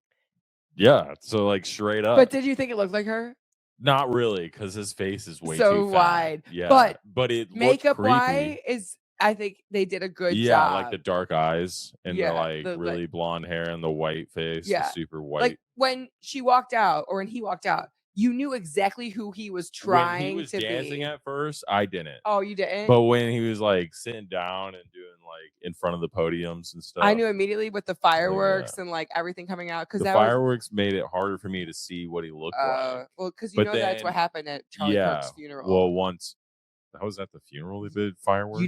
Yeah, so like straight up. But did you think it looked like her? Not really, because his face is way so too fat. wide. Yeah, but it makeup creepy. wise is. I think they did a good job. Yeah, like the dark eyes and Yeah, the like the, really like- blonde hair and the white face, the Yeah, super white. Like when she walked out or when he walked out, you knew exactly who he was trying when he was to dancing be. at first, I didn't. Oh, you didn't? But when he was like sitting down and doing like in front of the podiums and stuff, I knew immediately with the fireworks and like everything coming out because the fireworks made it harder for me to see what he looked like. Well, because you know that's what happened at Charlie Kirk's funeral. Well, once I was at the funeral, they did fireworks.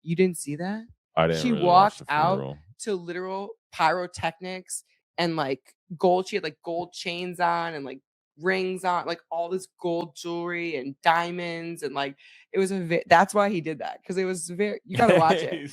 You didn't see that? I didn't. She really walked watch the out funeral. to literal pyrotechnics and like gold. She had like gold chains on and like rings on, like all this gold jewelry and diamonds, and like it was that's why he did that, because it was very, you gotta watch it.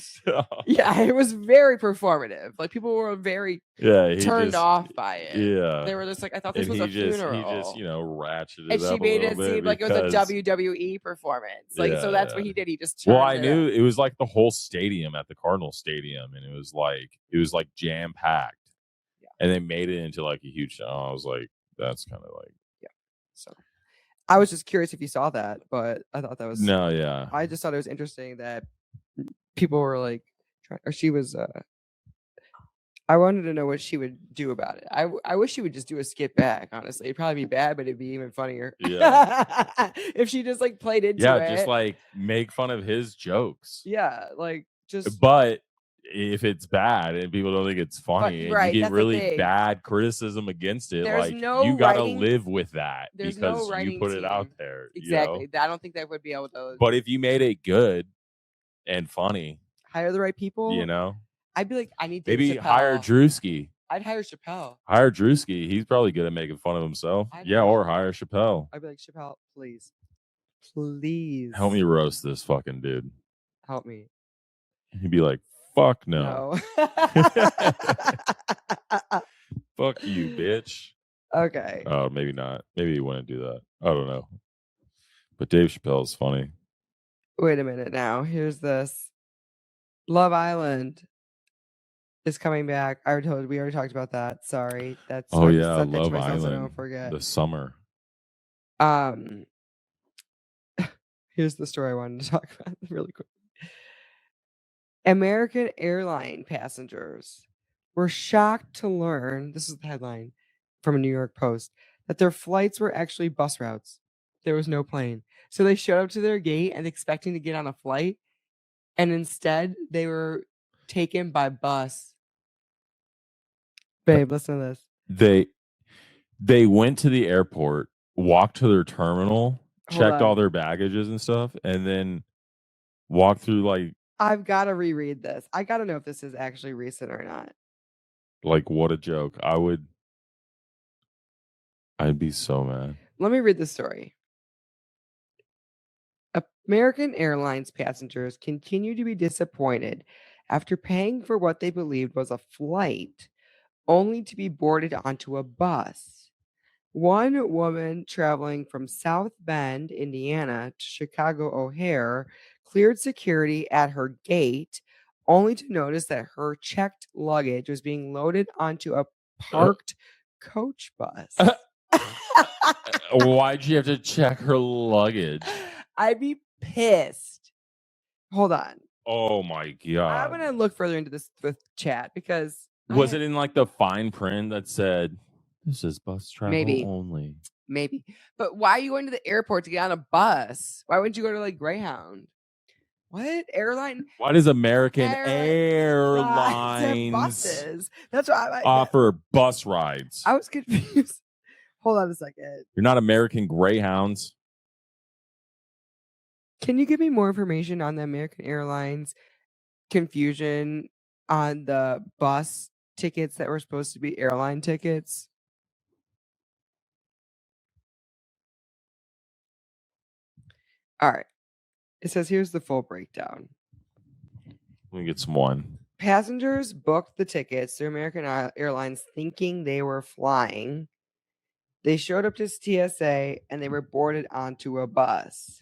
Yeah, it was very performative. Like people were very turned off by it. Yeah, they were just like, I thought this was a funeral. He just ratcheted it and up she made it seem like it was a WWE performance. Like so that's what he did. He just turned I knew it was like the whole stadium at the Cardinal Stadium, and it was like jam packed. Yeah, and they made it into like a huge show. I was like, that's kind of like, yeah. So I was just curious if you saw that, but I thought that was I just thought it was interesting that people were like, or she was. I wanted to know what she would do about it. I wish she would just do a skip back. Honestly, it'd probably be bad, but it'd be even funnier. Yeah, if she just like played into it. Yeah, just like make fun of his jokes. Yeah, like just. But if it's bad and people don't think it's funny, and you get really bad criticism against it, there's like no you got to writing, live with that because you put it out there. Exactly. You know? I don't think they would be able to. But if you made it good and funny, hire the right people. You know, I'd be like, I need to maybe hire Drewski. I'd hire Chappelle. Hire Drewski. He's probably good at making fun of himself. Or hire Chappelle. I'd be like, Chappelle, please help me roast this fucking dude. Help me. He'd be like, fuck no. Fuck you, bitch. Okay. Oh, maybe not. Maybe he wouldn't do that. I don't know. But Dave Chappelle's funny. Wait a minute now. Here's this. Love Island is coming back. We already talked about that. Sorry. That's Love Island. So I don't forget. The summer. Here's the story I wanted to talk about really quick. American airline passengers were shocked to learn, this is the headline from a New York Post, that their flights were actually bus routes. There was no plane. So they showed up to their gate and expecting to get on a flight, and instead they were taken by bus. Babe, listen to this. They went to the airport, walked to their terminal, checked all their baggages and stuff, and then walked through like. I've got to reread this. I got to know if this is actually recent or not. Like, what a joke. I'd be so mad. Let me read the story. American Airlines passengers continue to be disappointed after paying for what they believed was a flight, only to be boarded onto a bus. One woman traveling from South Bend, Indiana to Chicago O'Hare cleared security at her gate, only to notice that her checked luggage was being loaded onto a parked coach bus. Why'd you have to check her luggage? I'd be pissed. Hold on. Oh my God. I'm going to look further into this with chat because Was it in like the fine print that said this is bus travel Maybe. only? Maybe. But why are you going to the airport to get on a bus? Why wouldn't you go to like Greyhound? What airline? Why does American Airlines have Airlines buses? That's why offer bus rides? I was confused. Hold on a second. You're not American Greyhounds. Can you give me more information on the American Airlines confusion on the bus tickets that were supposed to be airline tickets? All right. It says here's the full breakdown. Let me get some wine. Passengers booked the tickets through American Airlines thinking they were flying. They showed up to TSA and they were boarded onto a bus.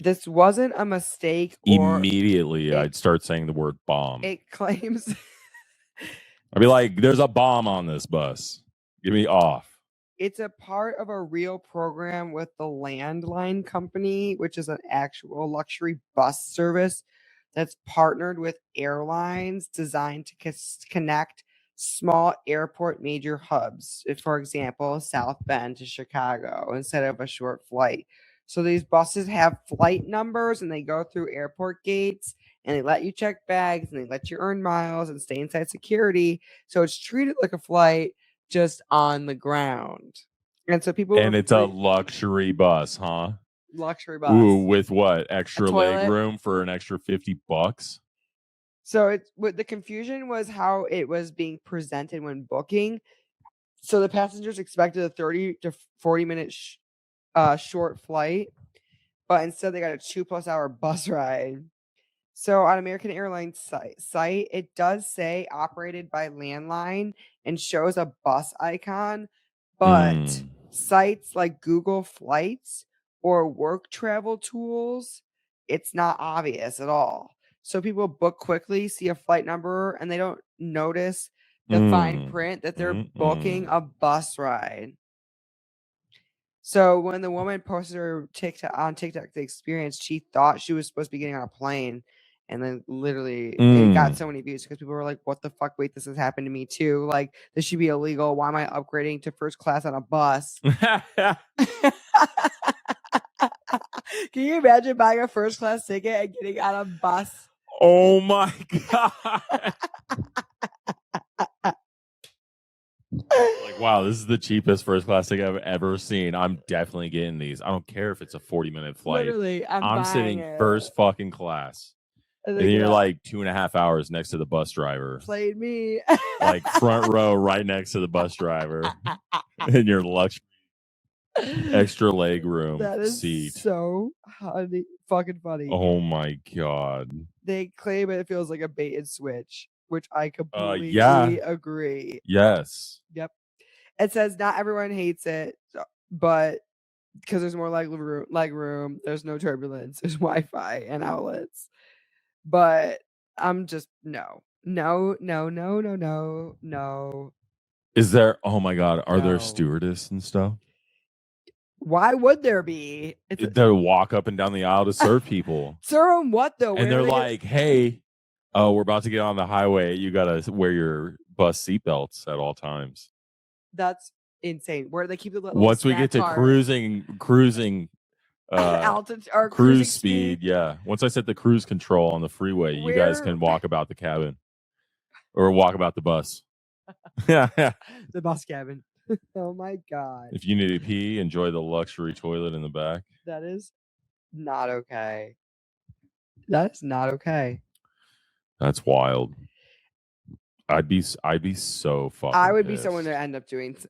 This wasn't a mistake. Immediately, I'd start saying the word bomb. It claims... I'd be like, there's a bomb on this bus. Get me off. It's a part of a real program with the Landline Company, which is an actual luxury bus service that's partnered with airlines designed to connect small airport major hubs. For example, South Bend to Chicago instead of a short flight. So these buses have flight numbers and they go through airport gates and they let you check bags and they let you earn miles and stay inside security. So it's treated like a flight, just on the ground. And so people... And it's a luxury bus, huh? Luxury bus. Ooh, with what? Extra leg room for an extra $50? So the confusion was how it was being presented when booking. So the passengers expected a 30 to 40 minute short flight, but instead they got a 2+ hour bus ride. So on American Airlines site, it does say operated by Landline and shows a bus icon, but sites like Google Flights or work travel tools, it's not obvious at all. So people book quickly, see a flight number, and they don't notice the fine print that they're booking a bus ride. So when the woman posted her on TikTok the experience, she thought she was supposed to be getting on a plane. And then literally it got so many views because people were like, what the fuck? Wait, this has happened to me too. Like, this should be illegal. Why am I upgrading to first class on a bus? Can you imagine buying a first class ticket and getting on a bus? Oh my God. Like, wow, this is the cheapest first class ticket I've ever seen. I'm definitely getting these. I don't care if it's a 40-minute flight. Literally, I'm sitting first fucking class. And then you're like 2.5 hours next to the bus driver. Played me. Like front row right next to the bus driver. In your luxury extra leg room that is seat. So fucking funny. Oh my God. They claim it feels like a bait and switch, which I completely agree. Yes. Yep. It says not everyone hates it, but because there's more leg room, there's no turbulence, there's Wi-Fi and outlets. But I'm just no. Is there? Oh my God! Are there stewardess and stuff? Why would there be? They walk up and down the aisle to serve people. Serve them what though? And they're like, "Hey, we're about to get on the highway. You gotta wear your bus seatbelts at all times." That's insane. Where they keep the little once we get to cruising. Altitude or cruise speed, yeah. Once I set the cruise control on the freeway, you guys can walk about the cabin or walk about the bus. Yeah, the bus cabin. Oh my God! If you need to pee, enjoy the luxury toilet in the back. That is not okay. That's not okay. That's wild. I'd be so fucking. I would pissed. be someone to end up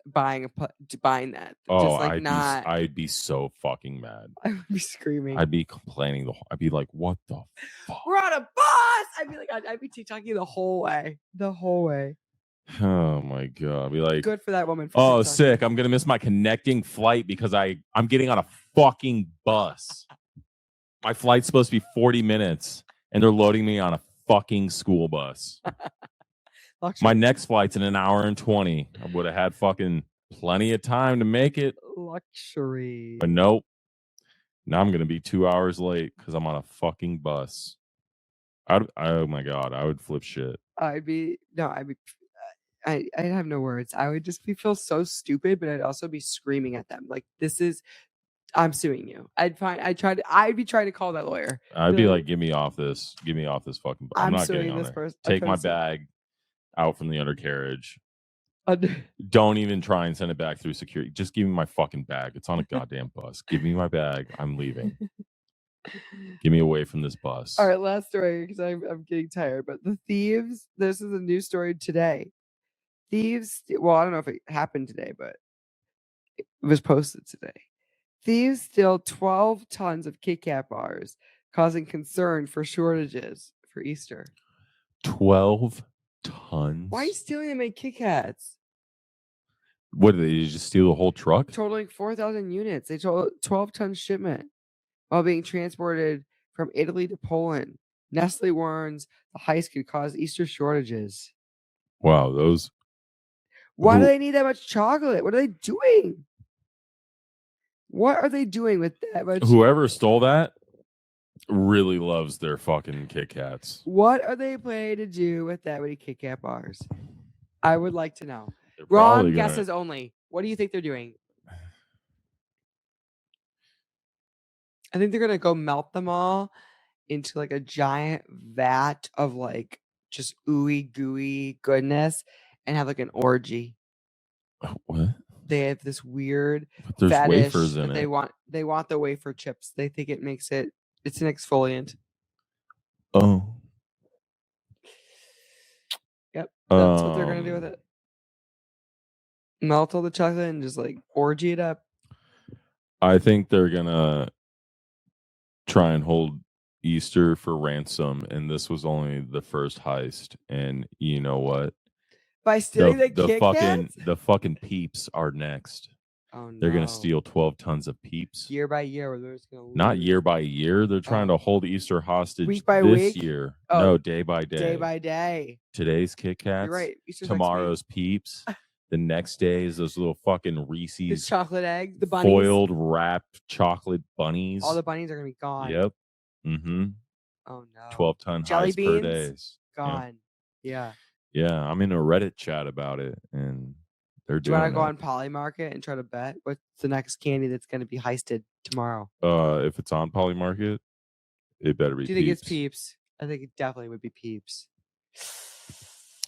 buying that. Oh, just like I'd be so fucking mad. I would be screaming. I'd be complaining. I'd be like, "What the fuck? We're on a bus!" I'd be like, I'd be TikToking the whole way. Oh my God! I'd be like, good for that woman. Oh, sick! I'm gonna miss my connecting flight because I'm getting on a fucking bus. My flight's supposed to be 40 minutes, and they're loading me on a fucking school bus. My next flight's in an hour and 20. I would have had fucking plenty of time to make it. Luxury. But nope. Now I'm going to be 2 hours late because I'm on a fucking bus. Oh my God. I would flip shit. I'd be I have no words. I would just feel so stupid, but I'd also be screaming at them like, "This is I'm suing you." I'd be trying to call that lawyer. I'd be like, "Get me off this fucking. I'm not getting suing on this there. person. Take my bag out from the undercarriage. Under- Don't even try and send it back through security. Just give me my fucking bag. It's on a goddamn bus. Give me my bag. I'm leaving. Get me away from this bus." All right, last story because I'm getting tired. But the thieves. This is a new story today. Thieves. Well, I don't know if it happened today, but it was posted today. Thieves steal 12 tons of Kit Kat bars, causing concern for shortages for Easter. 12 tons? Why are you stealing them at Kit Kats? What, did they just steal the whole truck? Totaling 4,000 units. They told 12-ton shipment while being transported from Italy to Poland. Nestle warns the heist could cause Easter shortages. Wow, those. Why do they need that much chocolate? What are they doing? What are they doing with that much? Whoever stole that really loves their fucking Kit Kats. What are they planning to do with that many Kit Kat bars? I would like to know. They're Wrong guesses only. What do you think they're doing? I think they're gonna go melt them all into like a giant vat of like just ooey gooey goodness and have like an orgy. What? They have this weird But there's fetish wafers in that it. they want the wafer chips. They think it makes it's an exfoliant. Oh. Yep. That's what they're gonna do with it. Melt all the chocolate and just like orgy it up. I think they're gonna try and hold Easter for ransom, and this was only the first heist. And you know what? By stealing the Kit Kats? The fucking Peeps are next. Oh no. They're gonna steal 12 tons of Peeps. Year by year, they're just gonna Not year by year. They're trying to hold Easter hostage week by this week? year. Oh, no, day by day. Day by day. Today's Kit Kats. You're right. Easter's Tomorrow's Peeps. The next day is those little fucking the Reese's chocolate eggs, the bunnies. foiled wrapped chocolate bunnies. All the bunnies are gonna be gone. Yep. Mm-hmm. Oh no. 12-ton Jelly heist per beans? days. Gone. Yeah. Yeah, I'm in a Reddit chat about it, and they're Do you doing want to go it. on Polymarket and try to bet what's the next candy that's going to be heisted tomorrow? If it's on Polymarket, it better be. Do you think it's Peeps? I think it definitely would be Peeps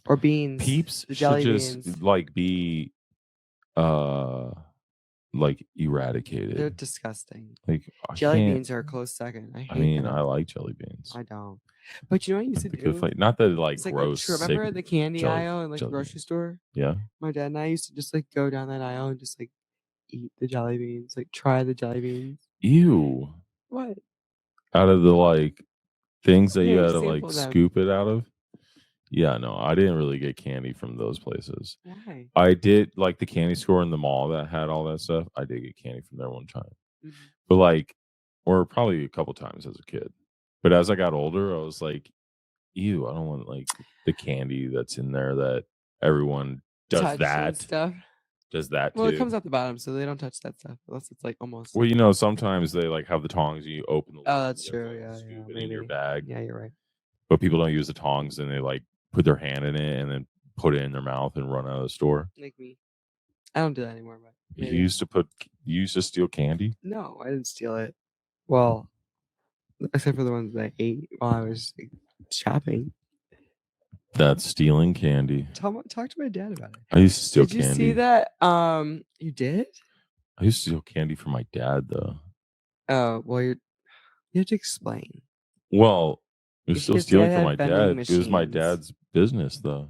or beans. Peeps the should jelly just beans. like be, like eradicated. They're disgusting. Like jelly beans are a close second. I mean, I like jelly beans. I don't. But you know what I used to do? Not that like It's like gross. remember the candy jelly- aisle in like the jelly grocery beans. store? Yeah. My dad and I used to just like go down that aisle and just like eat the jelly beans, like try the jelly beans. Ew. What? Out of the like things that you Yeah, had to sample like them. scoop it out of. Yeah, no, I didn't really get candy from those places. Why? I did like the candy store in the mall that had all that stuff. I did get candy from there one time, Mhm. but like, or probably a couple times as a kid. But as I got older, I was like, ew, I don't want like the candy that's in there that everyone does Touch and that. stuff. Does that Well, too. it comes out the bottom, so they don't touch that stuff unless it's like almost. Well, you know, sometimes they like have the tongs and you open the lid. Oh, that's and true. fucking Yeah, scoop yeah, it in your maybe. bag. Yeah, you're right. But people don't use the tongs and they like put their hand in it and then put it in their mouth and run out of the store. Like me. I don't do that anymore. But You maybe. used to steal candy? No, I didn't steal it. Well, except for the ones that I ate while I was like, shopping. That's stealing candy. Talk to my dad about it. I used to steal Did you candy. see that? You did? I used to steal candy from my dad though. Oh, well, you have to explain. Well, it was still stealing dad from my had vending dad. It was my machines. dad's business though.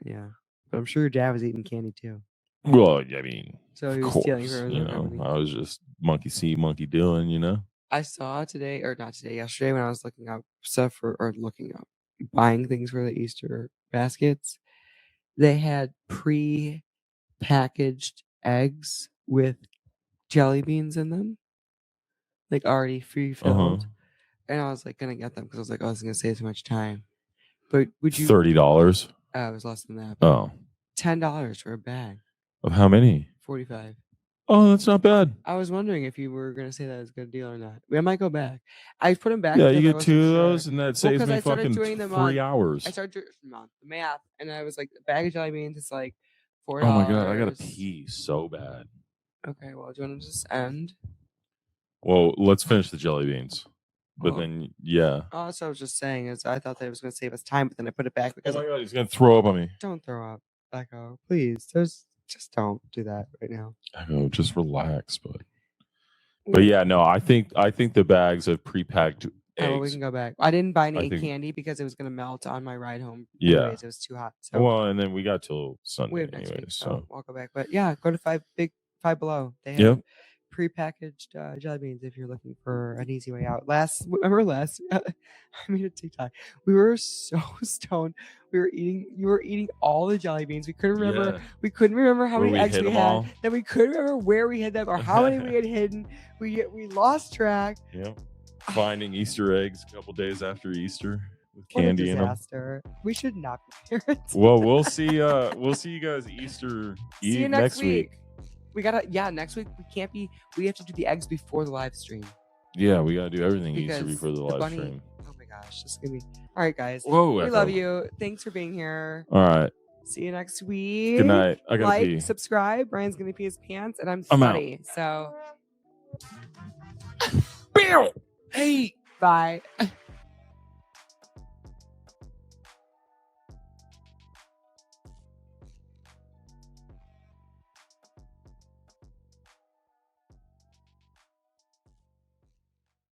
Yeah, but I'm sure your dad was eating candy too. Well, I mean, So he of was course, stealing from you know, I was just monkey see, monkey doing, you know. I saw yesterday when I was looking up stuff buying things for the Easter baskets. They had pre-packaged eggs with jelly beans in them, like already pre-filled. And I was like gonna get them because I was like, oh, this is gonna save too much time. But would you $30? it was less than that. Oh, $10 for a bag. of how many? 45. Oh, that's not bad. I was wondering if you were gonna say that was a good deal or not. I might go back. I put them back. Yeah, because you I get wasn't 2 of sure. those, and that saves 'cause me I started fucking doing them 3 on- hours. I started doing the math, and I was like, a bag of jelly beans is like $4. Oh my god, I gotta pee so bad. Okay, well, do you want to just end? Well, let's finish the jelly beans. But Oh. then, yeah. Oh, so I was just saying is I thought that it was going to save us time, but then I put it back Oh because my god, he's gonna throw up on me. don't throw up, Echo. Please, just don't do that right now. Echo, just relax, but yeah, no, I think the bags of pre-packed Oh, well, we eggs. can go back. I didn't buy any I think- candy because it was going to melt on my ride home. Yeah. Anyways, it was too hot. So Well, and then we got till we Sunday have next anyway. week, So I'll go back. But yeah, go to Five Below. They have Yep. prepackaged jelly beans if you're looking for an easy way out. I made a TikTok. We were so stoned. You were eating all the jelly beans. We couldn't remember. Yeah. We couldn't remember how Where many we eggs hid we them had. all. Then we couldn't remember where we hid them or how many we had hidden. We lost track. Yep. Finding Easter eggs a couple days after Easter with What a candy in them. disaster. We should not be parents. Well, we'll see. We'll see you guys Easter See you Eve next week. We next week we have to do the eggs before the live stream. Yeah, we gotta do everything Easter Because before the live bunny- stream. Oh my gosh, this is gonna be all right, guys. Whoa, We Echo. love you. Thanks for being here. All right. See you next week. Good night. I gotta like, pee. subscribe. Brian's gonna pee his pants, and I'm out. sweaty. So, Hey. bye.